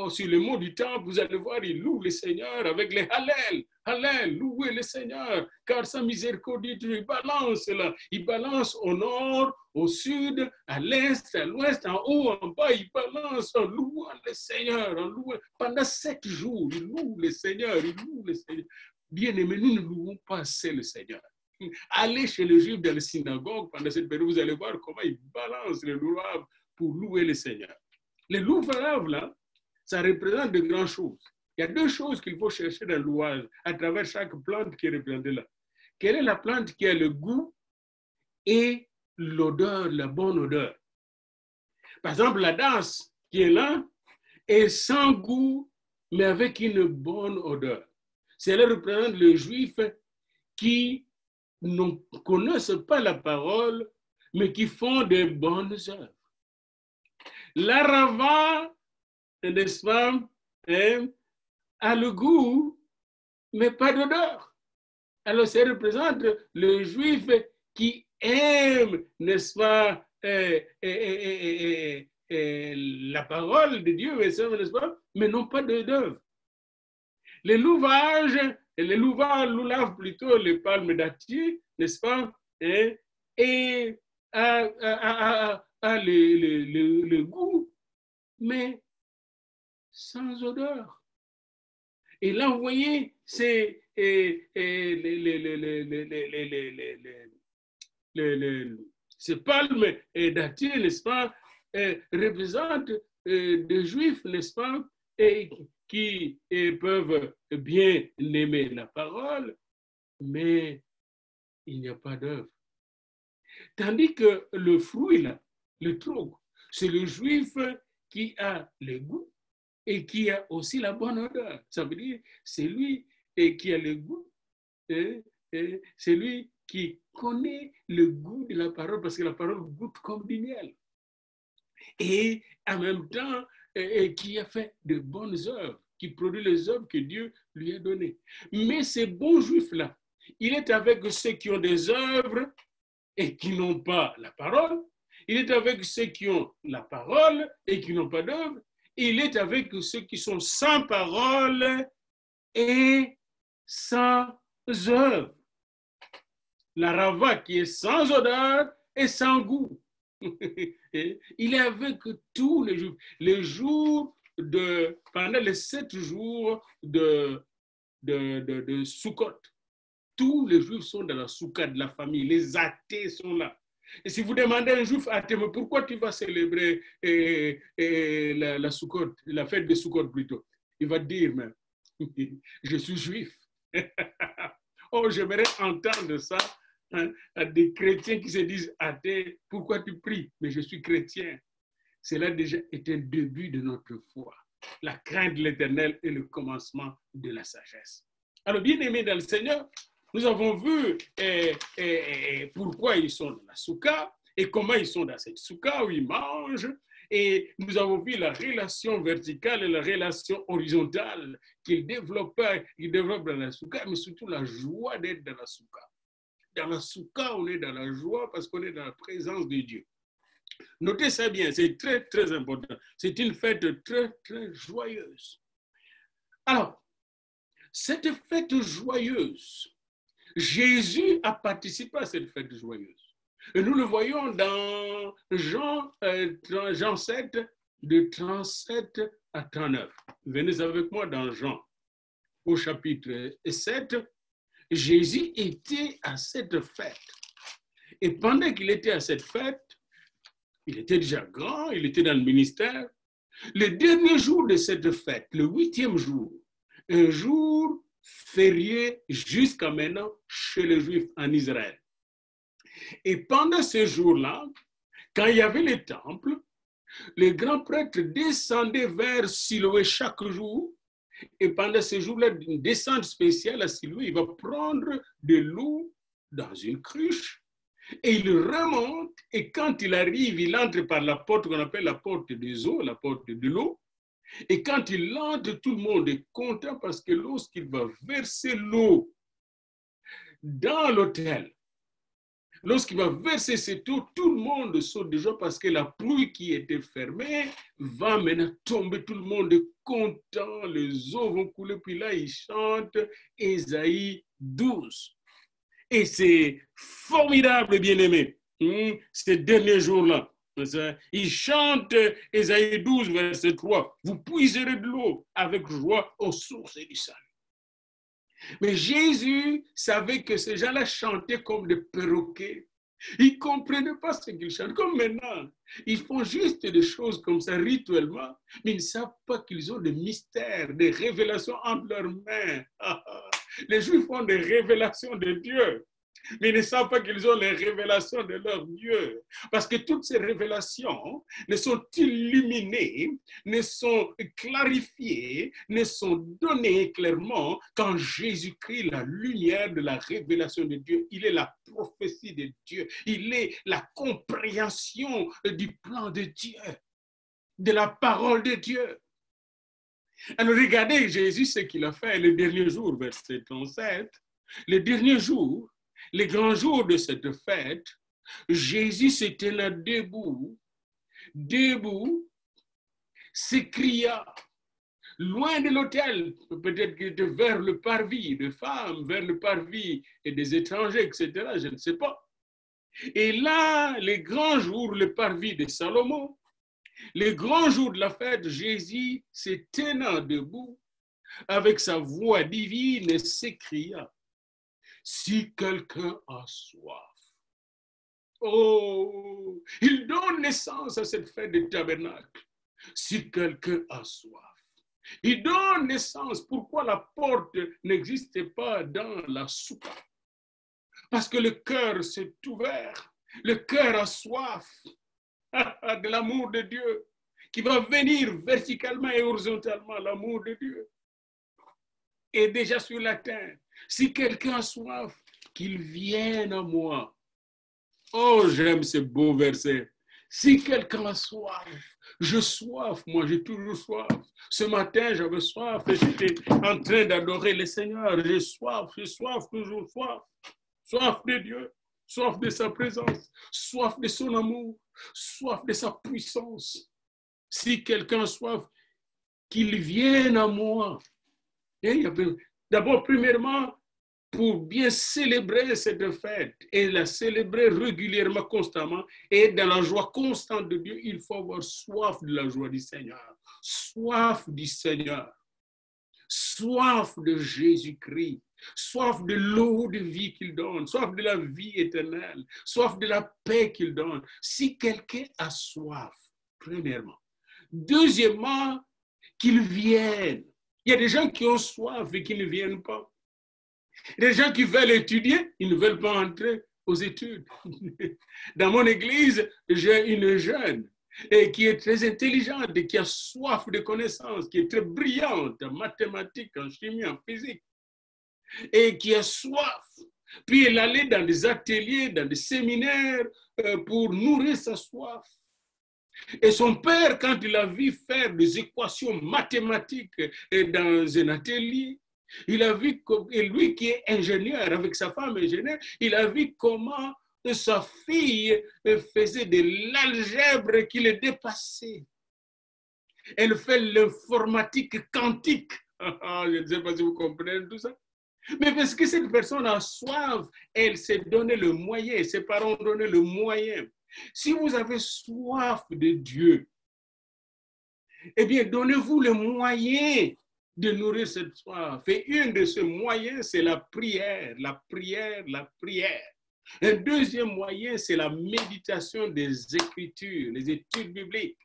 sur le mot du temple, vous allez voir, ils louent le Seigneur avec les Hallel. Hallel, louez le Seigneur, car sa miséricorde, il balance là. Il balance au nord, au sud, à l'est, à l'ouest, en haut, en bas. Il balance en louant le Seigneur, en louant. Pendant 7 jours, ils louent le Seigneur, ils louent le Seigneur. Bien-aimés, nous ne louons pas assez le Seigneur. Allez chez les Juifs dans la synagogue pendant cette période, vous allez voir comment ils balancent les louables pour louer le Seigneur. Les louables, là, ça représente de grandes choses. Il y a 2 choses qu'il faut chercher dans le louage à travers chaque plante qui est représentée là. Quelle est la plante qui a le goût et l'odeur, la bonne odeur? Par exemple, la danse qui est là est sans goût, mais avec une bonne odeur. Cela représente les Juifs qui ne connaissent pas la parole, mais qui font de bonnes œuvres. L'arava, n'est-ce pas, a le goût, mais pas d'odeur. Alors, ça représente les Juifs qui aiment, n'est-ce pas, la parole de Dieu, n'est-ce pas, mais n'ont pas d'odeur. Les louvages, loulavent plutôt les palmes dattiers, n'est-ce pas, et a le goût, mais sans odeur. Et là, vous voyez, c'est ces palmes dattiers, n'est-ce pas, représentent des Juifs, n'est-ce pas, et qui peuvent bien aimer la parole, mais il n'y a pas d'œuvre. Tandis que le fruit, là, le trog, c'est le Juif qui a le goût et qui a aussi la bonne odeur. Ça veut dire, c'est lui qui a le goût, c'est lui qui connaît le goût de la parole, parce que la parole goûte comme du miel. Et en même temps, qui a fait de bonnes œuvres, qui produit les œuvres que Dieu lui a données. Mais ces bons Juifs-là, il est avec ceux qui ont des œuvres et qui n'ont pas la parole. Il est avec ceux qui ont la parole et qui n'ont pas d'œuvre. Il est avec ceux qui sont sans parole et sans œuvre. La rava qui est sans odeur et sans goût. Il est avec tous les jours. Les jours pendant les 7 jours de Sukkot. Tous les Juifs sont dans la soukha de la famille. Les athées sont là. Et si vous demandez à un juif athée, mais pourquoi tu vas célébrer la Sukkot, la fête de Sukkot plutôt, il va dire, mais je suis juif. Oh, j'aimerais entendre ça, hein, à des chrétiens qui se disent athées, pourquoi tu pries? Mais je suis chrétien. Cela déjà est un début de notre foi. La crainte de l'Éternel est le commencement de la sagesse. Alors, bien aimés dans le Seigneur, nous avons vu pourquoi ils sont dans la soukha et comment ils sont dans cette soukha où ils mangent. Et nous avons vu la relation verticale et la relation horizontale qu'ils développent dans la soukha, mais surtout la joie d'être dans la soukha. Dans la soukha, on est dans la joie parce qu'on est dans la présence de Dieu. Notez ça bien, c'est très, très important. C'est une fête très, très joyeuse. Alors, cette fête joyeuse, Jésus a participé à cette fête joyeuse. Et nous le voyons dans Jean 7, de 37 à 39. Venez avec moi dans Jean, au chapitre 7. Jésus était à cette fête. Et pendant qu'il était à cette fête, il était déjà grand, il était dans le ministère. Le dernier jour de cette fête, le 8e jour, un jour férié jusqu'à maintenant chez les Juifs en Israël. Et pendant ce jour-là, quand il y avait le temple, les grands prêtres descendaient vers Siloé chaque jour. Et pendant ce jour-là, une descente spéciale à Siloé, il va prendre de l'eau dans une cruche. Et il remonte, et quand il arrive, il entre par la porte qu'on appelle la porte des eaux, la porte de l'eau. Et quand il entre, tout le monde est content parce que lorsqu'il va verser l'eau dans l'autel, lorsqu'il va verser cette eau, tout le monde saute de joie parce que la pluie qui était fermée va maintenant tomber. Tout le monde est content, les eaux vont couler. Puis là, il chante Ésaïe 12. Et c'est formidable, bien-aimé, ces derniers jours-là. Il chante Ésaïe 12, verset 3. Vous puiserez de l'eau avec joie aux sources du salut. Mais Jésus savait que ces gens-là chantaient comme des perroquets. Ils ne comprenaient pas ce qu'ils chantent. Comme maintenant, ils font juste des choses comme ça rituellement, mais ils ne savent pas qu'ils ont des mystères, des révélations entre leurs mains. Les Juifs font des révélations de Dieu, mais ils ne savent pas qu'ils ont les révélations de leur Dieu. Parce que toutes ces révélations ne sont illuminées, ne sont clarifiées, ne sont données clairement quand Jésus-Christ, la lumière de la révélation de Dieu, il est la prophétie de Dieu, il est la compréhension du plan de Dieu, de la parole de Dieu. Alors regardez Jésus ce qu'il a fait le dernier jour, verset 37, le dernier jour, les grands jours de cette fête, Jésus s'était là debout, s'écria, loin de l'autel, peut-être qu'il était vers le parvis de femmes, vers le parvis et des étrangers, etc., je ne sais pas. Et là, les grands jours, le parvis de Salomon, les grands jours de la fête, Jésus se tenant debout, avec sa voix divine, et s'écria, si quelqu'un a soif. Oh, il donne naissance à cette fête de tabernacle. Si quelqu'un a soif. Il donne naissance. Pourquoi la porte n'existait pas dans la soukha? Parce que le cœur s'est ouvert. Le cœur a soif de l'amour de Dieu qui va venir verticalement et horizontalement, l'amour de Dieu. Et déjà sur la terre, si quelqu'un a soif, qu'il vienne à moi. Oh, j'aime ce beau verset. Si quelqu'un a soif, je soif, moi j'ai toujours soif. Ce matin, j'avais soif et j'étais en train d'adorer le Seigneur. J'ai soif, toujours soif. Soif de Dieu, soif de sa présence, soif de son amour, soif de sa puissance. Si quelqu'un a soif, qu'il vienne à moi. D'abord, premièrement, pour bien célébrer cette fête et la célébrer régulièrement, constamment, et dans la joie constante de Dieu, il faut avoir soif de la joie du Seigneur, soif du Seigneur, soif de Jésus-Christ, soif de l'eau de vie qu'il donne, soif de la vie éternelle, soif de la paix qu'il donne. Si quelqu'un a soif, premièrement. Deuxièmement, qu'il vienne. Il y a des gens qui ont soif et qui ne viennent pas. Les gens qui veulent étudier, ils ne veulent pas entrer aux études. Dans mon église, j'ai une jeune et qui est très intelligente et qui a soif de connaissances, qui est très brillante en mathématiques, en chimie, en physique, et qui a soif. Puis elle allait dans des ateliers, dans des séminaires pour nourrir sa soif. Et son père, quand il a vu faire des équations mathématiques dans un atelier, il a vu, et lui qui est ingénieur, avec sa femme ingénieure, il a vu comment sa fille faisait de l'algèbre qui le dépassait. Elle fait l'informatique quantique. Je ne sais pas si vous comprenez tout ça. Mais parce que cette personne a soif, elle s'est donné le moyen, ses parents ont donné le moyen. Si vous avez soif de Dieu, eh bien, donnez-vous le moyen de nourrir cette soif. Et un de ces moyens, c'est la prière, la prière, la prière. Un deuxième moyen, c'est la méditation des Écritures, les études bibliques.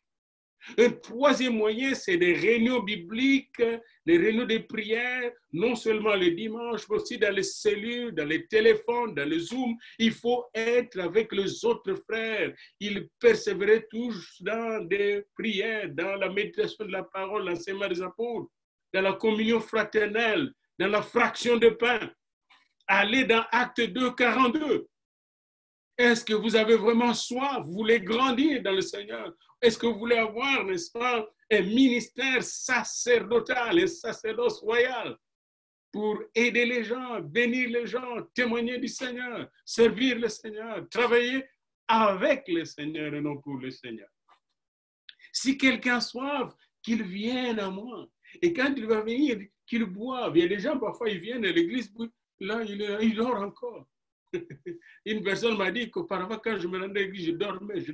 Un troisième moyen, c'est des réunions bibliques, des réunions de prière, non seulement le dimanche, mais aussi dans les cellules, dans les téléphones, dans les Zoom. Il faut être avec les autres frères. Ils persévéraient tous dans des prières, dans la méditation de la parole, l'enseignement des apôtres, dans la communion fraternelle, dans la fraction de pain. Allez dans Acte 2, 42. Est-ce que vous avez vraiment soif? Vous voulez grandir dans le Seigneur? Est-ce que vous voulez avoir, n'est-ce pas, un ministère sacerdotal, un sacerdoce royal pour aider les gens, bénir les gens, témoigner du Seigneur, servir le Seigneur, travailler avec le Seigneur et non pour le Seigneur? Si quelqu'un a soif, qu'il vienne à moi. Et quand il va venir, qu'il boive. Il y a des gens, parfois, ils viennent à l'église, là, il dort encore. Une personne m'a dit qu'auparavant, quand je me rendais à l'église, je dormais.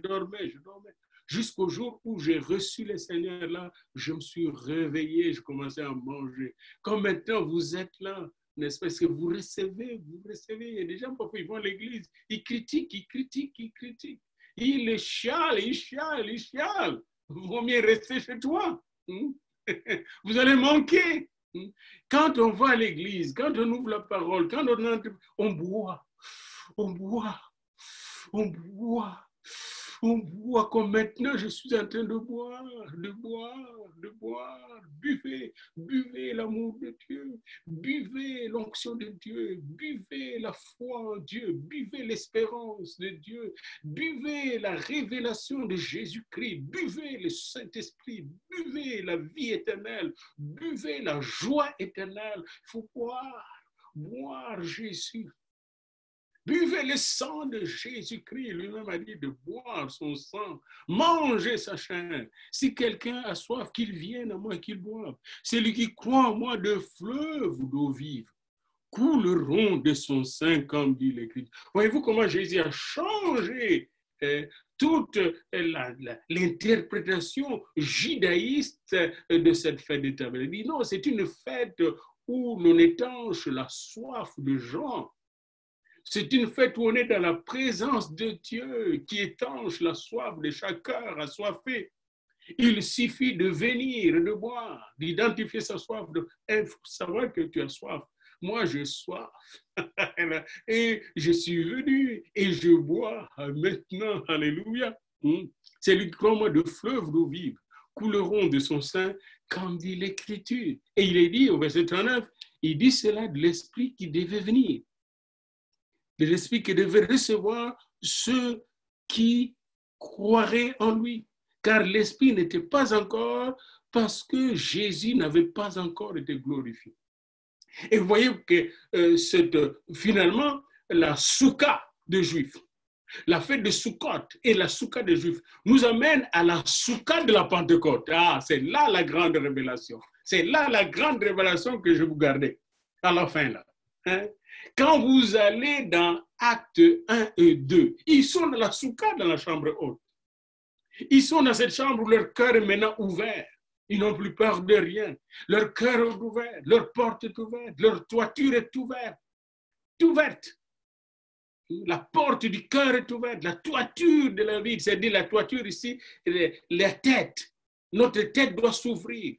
Jusqu'au jour où j'ai reçu le Seigneur, là, je me suis réveillé, je commençais à manger. Comme maintenant, vous êtes là, n'est-ce pas? Parce que vous recevez. Il y a des gens, parfois, ils vont à l'église, ils critiquent. Ils chialent. Il vaut mieux rester chez toi. Vous allez manquer. Quand on va à l'église, quand on ouvre la parole, quand on entre, on boit comme maintenant je suis en train de boire. Buvez l'amour de Dieu, buvez l'onction de Dieu, buvez la foi en Dieu, buvez l'espérance de Dieu, buvez la révélation de Jésus-Christ, buvez le Saint-Esprit, buvez la vie éternelle, buvez la joie éternelle. Il faut boire Jésus. Buvez le sang de Jésus-Christ. Lui-même a dit de boire son sang, manger sa chair. Si quelqu'un a soif, qu'il vienne à moi et qu'il boive. Celui qui croit en moi, de fleuves d'eau vive couleront de son sein, comme dit l'Écriture. Voyez-vous comment Jésus a changé toute l'interprétation judaïste de cette fête des tabernacles. Il dit non, c'est une fête où l'on étanche la soif de gens. C'est une fête où on est dans la présence de Dieu qui étanche la soif de chaque cœur assoiffé. Il suffit de venir, de boire, d'identifier sa soif. Il faut savoir que tu as soif. Moi, j'ai soif. Et je suis venu et je bois maintenant. Alléluia. C'est lui qui croit moi de fleuves d'eau vive couleront de son sein, comme dit l'Écriture. Et il est dit au verset 39, il dit cela de l'Esprit qui devait venir. De l'Esprit qui devait recevoir ceux qui croiraient en lui. Car l'Esprit n'était pas encore, parce que Jésus n'avait pas encore été glorifié. Et vous voyez que finalement, la soukha des Juifs, la fête de Sukkot et la soukha des Juifs nous amène à la soukha de la Pentecôte. Ah, c'est là la grande révélation. C'est là la grande révélation que je vous gardais à la fin là. Quand vous allez dans Actes 1 et 2, ils sont dans la soukha, dans la chambre haute. Ils sont dans cette chambre où leur cœur est maintenant ouvert. Ils n'ont plus peur de rien. Leur cœur est ouvert, leur porte est ouverte, leur toiture est ouverte. La porte du cœur est ouverte, la toiture de la vie, c'est-à-dire la toiture ici, la tête. Notre tête doit s'ouvrir.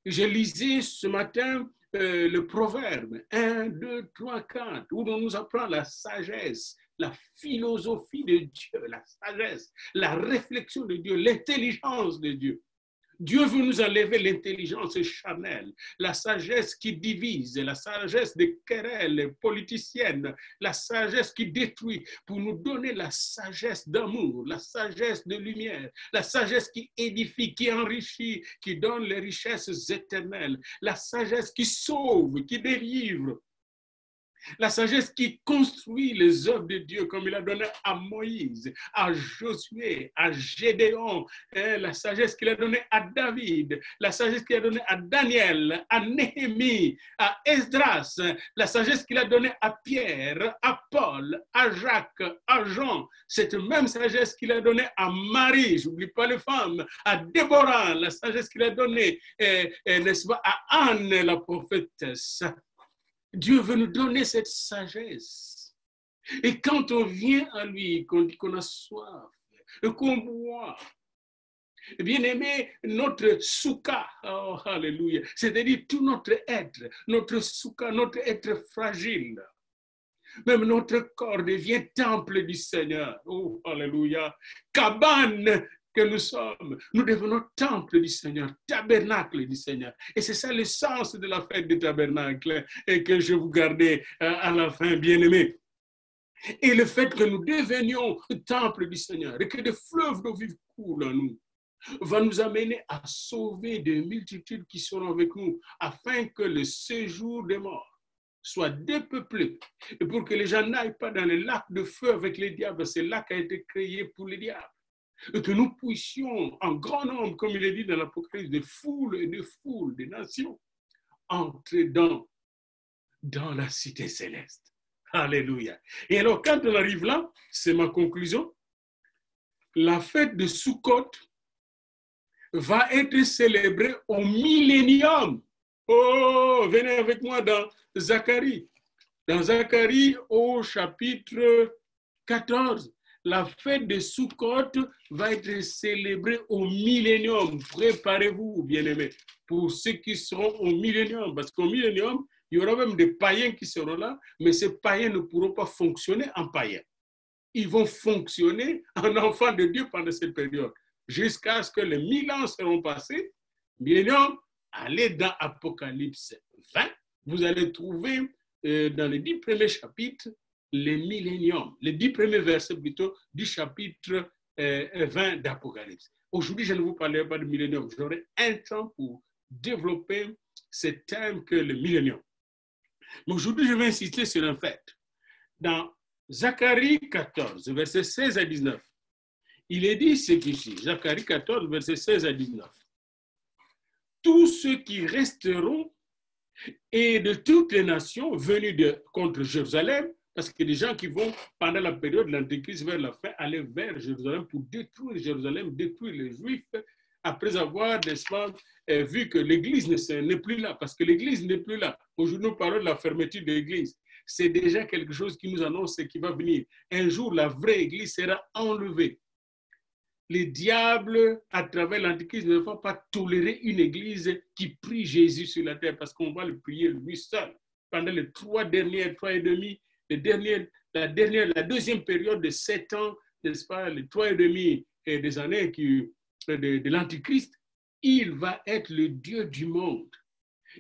Je lisais ce matin le proverbe 1, 2, 3, 4, où on nous apprend la sagesse, la philosophie de Dieu, la sagesse, la réflexion de Dieu, l'intelligence de Dieu. Dieu veut nous enlever l'intelligence charnelle, la sagesse qui divise, la sagesse des querelles politiciennes, la sagesse qui détruit, pour nous donner la sagesse d'amour, la sagesse de lumière, la sagesse qui édifie, qui enrichit, qui donne les richesses éternelles, la sagesse qui sauve, qui délivre. La sagesse qui construit les œuvres de Dieu comme il a donné à Moïse, à Josué, à Gédéon, la sagesse qu'il a donnée à David, la sagesse qu'il a donnée à Daniel, à Néhémie, à Esdras, la sagesse qu'il a donnée à Pierre, à Paul, à Jacques, à Jean, cette même sagesse qu'il a donnée à Marie, j'oublie pas les femmes, à Déborah, la sagesse qu'il a donnée, n'est-ce pas, à Anne, la prophétesse. Dieu veut nous donner cette sagesse. Et quand on vient à lui, qu'on dit qu'on a soif, et qu'on boit, bien aimé, notre souka, oh, alléluia, c'est-à-dire tout notre souka, notre être fragile, même notre corps devient temple du Seigneur. Oh, alléluia, cabane que nous sommes, nous devenons temple du Seigneur, tabernacle du Seigneur. Et c'est ça le sens de la fête du tabernacle et que je vous gardais à la fin, bien-aimés. Et le fait que nous devenions temple du Seigneur et que des fleuves d'eau vive coulent en nous va nous amener à sauver des multitudes qui seront avec nous afin que le séjour des morts soit dépeuplé et pour que les gens n'aillent pas dans les lacs de feu avec les diables. Ce lac a été créé pour les diables. Et que nous puissions, en grand nombre, comme il est dit dans l'Apocalypse, des foules et des foules, des nations, entrer dans la cité céleste. Alléluia. Et alors, quand on arrive là, c'est ma conclusion, la fête de Sukkot va être célébrée au millénium. Oh, venez avec moi dans Zacharie. Dans Zacharie, au chapitre 14. La fête de Sukkot va être célébrée au millénium. Préparez-vous, bien-aimés, pour ceux qui seront au millénium. Parce qu'au millénium, il y aura même des païens qui seront là, mais ces païens ne pourront pas fonctionner en païens. Ils vont fonctionner en enfants de Dieu pendant cette période, jusqu'à ce que les 1000 ans seront passés. Millénium, allez dans Apocalypse 20, vous allez trouver dans les 10 premiers chapitres les milléniums, les 10 premiers versets plutôt du chapitre 20 d'Apocalypse. Aujourd'hui, je ne vous parlerai pas de millénium. J'aurai un temps pour développer ce thème que le millénium. Mais aujourd'hui, je vais insister sur un fait. Dans Zacharie 14, versets 16 à 19, il est dit ce qu'ici, Zacharie 14, versets 16 à 19. Tous ceux qui resteront et de toutes les nations venues contre Jérusalem, parce que des gens qui vont, pendant la période de l'Antéchrist vers la fin, aller vers Jérusalem pour détruire Jérusalem, détruire les Juifs, après avoir, n'est-ce pas, vu que l'Église n'est plus là, parce que l'Église n'est plus là. Aujourd'hui, nous parlons de la fermeture de l'Église. C'est déjà quelque chose qui nous annonce ce qui va venir. Un jour, la vraie Église sera enlevée. Les diables, à travers l'Antéchrist, ne vont pas tolérer une Église qui prie Jésus sur la terre, parce qu'on va le prier lui seul. Pendant les 3 et demi, la deuxième période de 7 ans, n'est-ce pas, les 3 et demi des années de l'Antichrist, il va être le Dieu du monde.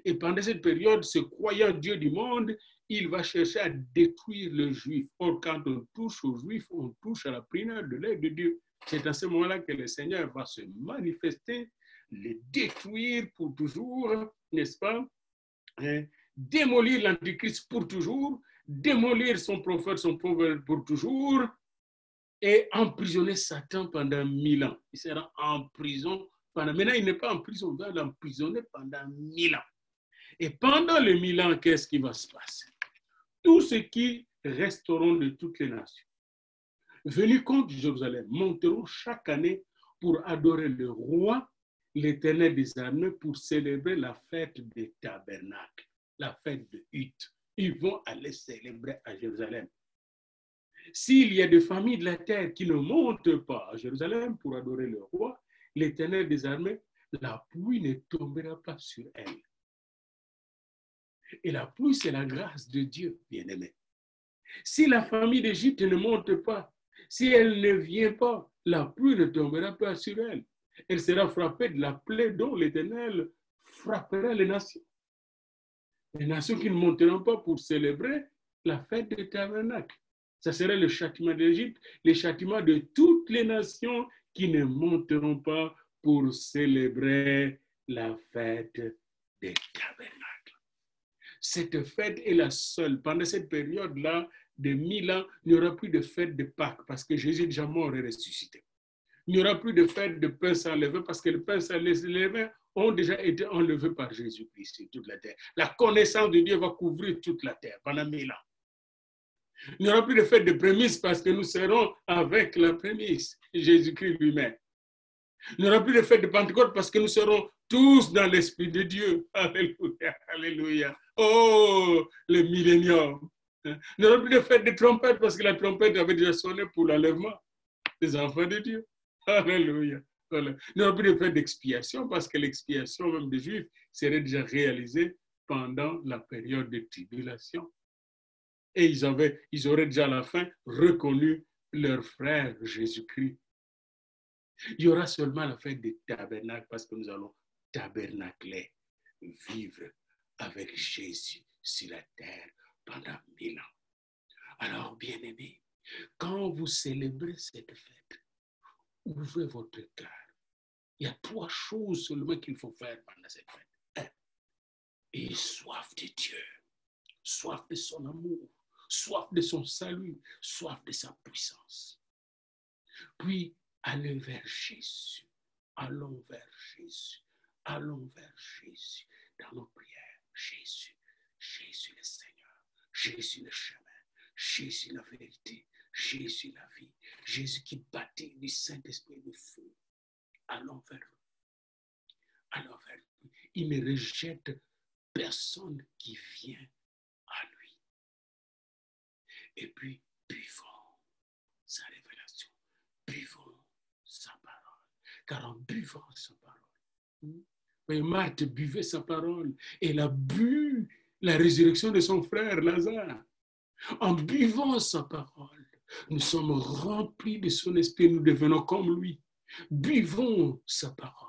Et pendant cette période, ce croyant Dieu du monde, il va chercher à détruire le juif. Or, quand on touche aux juifs, on touche à la prière de l'œil de Dieu. C'est à ce moment-là que le Seigneur va se manifester, les détruire pour toujours, n'est-ce pas? Démolir l'Antichrist pour toujours, démolir son prophète pour toujours, et emprisonner Satan pendant 1000 ans. Il sera en prison pendant... Maintenant, il n'est pas en prison, il va l'emprisonner pendant 1000 ans. Et pendant les 1000 ans, qu'est-ce qui va se passer? Tous ceux qui resteront de toutes les nations, venus contre Jérusalem, monteront chaque année pour adorer le roi l'Éternel des armées pour célébrer la fête des tabernacles, la fête de Hutte. Ils vont aller célébrer à Jérusalem. S'il y a des familles de la terre qui ne montent pas à Jérusalem pour adorer le roi, l'Éternel des armées, la pluie ne tombera pas sur elles. Et la pluie, c'est la grâce de Dieu, bien-aimé. Si la famille d'Égypte ne monte pas, si elle ne vient pas, la pluie ne tombera pas sur elle. Elle sera frappée de la plaie dont l'Éternel frappera les nations. Les nations qui ne monteront pas pour célébrer la fête des tabernacles. Ça serait le châtiment d'Égypte, le châtiment de toutes les nations qui ne monteront pas pour célébrer la fête des tabernacles. Cette fête est la seule. Pendant cette période-là, de 1000 ans, il n'y aura plus de fête de Pâques parce que Jésus est déjà mort et ressuscité. Il n'y aura plus de fête de pain sans levain parce que le pain sans levain ont déjà été enlevés par Jésus-Christ sur toute la terre. La connaissance de Dieu va couvrir toute la terre pendant 1000 ans. Il n'y aura plus de fête de prémices parce que nous serons avec la prémisse, Jésus-Christ lui-même. Il n'y aura plus de fête de Pentecôte parce que nous serons tous dans l'Esprit de Dieu. Alléluia, alléluia. Oh, le millénium. Il n'y aura plus de fête de trompette parce que la trompette avait déjà sonné pour l'enlèvement des enfants de Dieu. Alléluia. Il n'y aura plus de fête d'expiation parce que l'expiation même des Juifs serait déjà réalisée pendant la période de tribulation. Et ils auraient déjà à la fin reconnu leur frère Jésus-Christ. Il y aura seulement la fête des tabernacles parce que nous allons tabernacler, vivre avec Jésus sur la terre pendant 1000 ans. Alors, bien-aimés, quand vous célébrez cette fête, ouvrez votre cœur. Il y a 3 choses seulement qu'il faut faire pendant cette fête. Et soif de Dieu, soif de son amour, soif de son salut, soif de sa puissance. Puis, allez vers Jésus. Allons vers Jésus. Allons vers Jésus dans nos prières. Jésus, Jésus le Seigneur, Jésus le chemin, Jésus la vérité, Jésus la vie, Jésus qui bâtit du Saint-Esprit de feu. Allons vers lui. Allons vers lui. Il ne rejette personne qui vient à lui. Et puis, buvons sa révélation. Buvons sa parole. Car en buvant sa parole, Marthe buvait sa parole. Elle a bu la résurrection de son frère Lazare. En buvant sa parole, nous sommes remplis de son esprit, nous devenons comme lui. Buvons sa parole.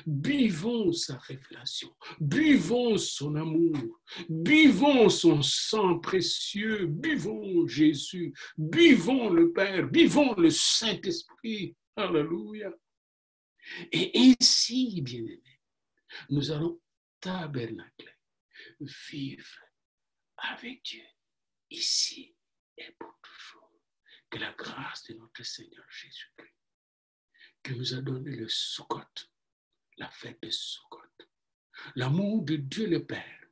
Buvons sa révélation, buvons son amour, buvons son sang précieux, buvons Jésus, buvons le Père, buvons le Saint-Esprit. Alléluia. Et ainsi, bien-aimés, nous allons tabernacler, vivre avec Dieu, ici et pour toujours. Que la grâce de notre Seigneur Jésus-Christ, qui nous a donné le Sukkot, la fête de Sukkot, l'amour de Dieu le Père,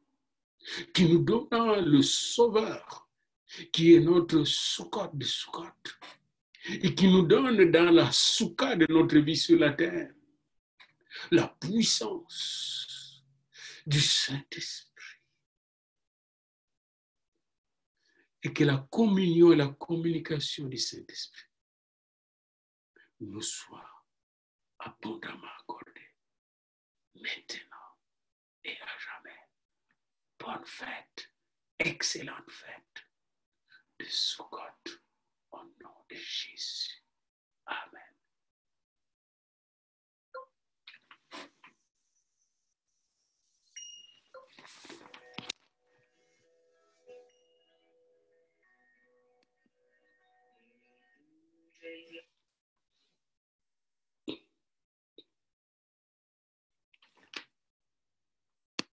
qui nous donne le Sauveur, qui est notre Sukkot de Sukkot, et qui nous donne dans la Soukha de notre vie sur la terre, la puissance du Saint-Esprit. Et que la communion et la communication du Saint-Esprit nous soient abondamment accordées. Maintenant et à jamais. Bonne fête, excellente fête de Sukkot au nom de Jésus. Amen.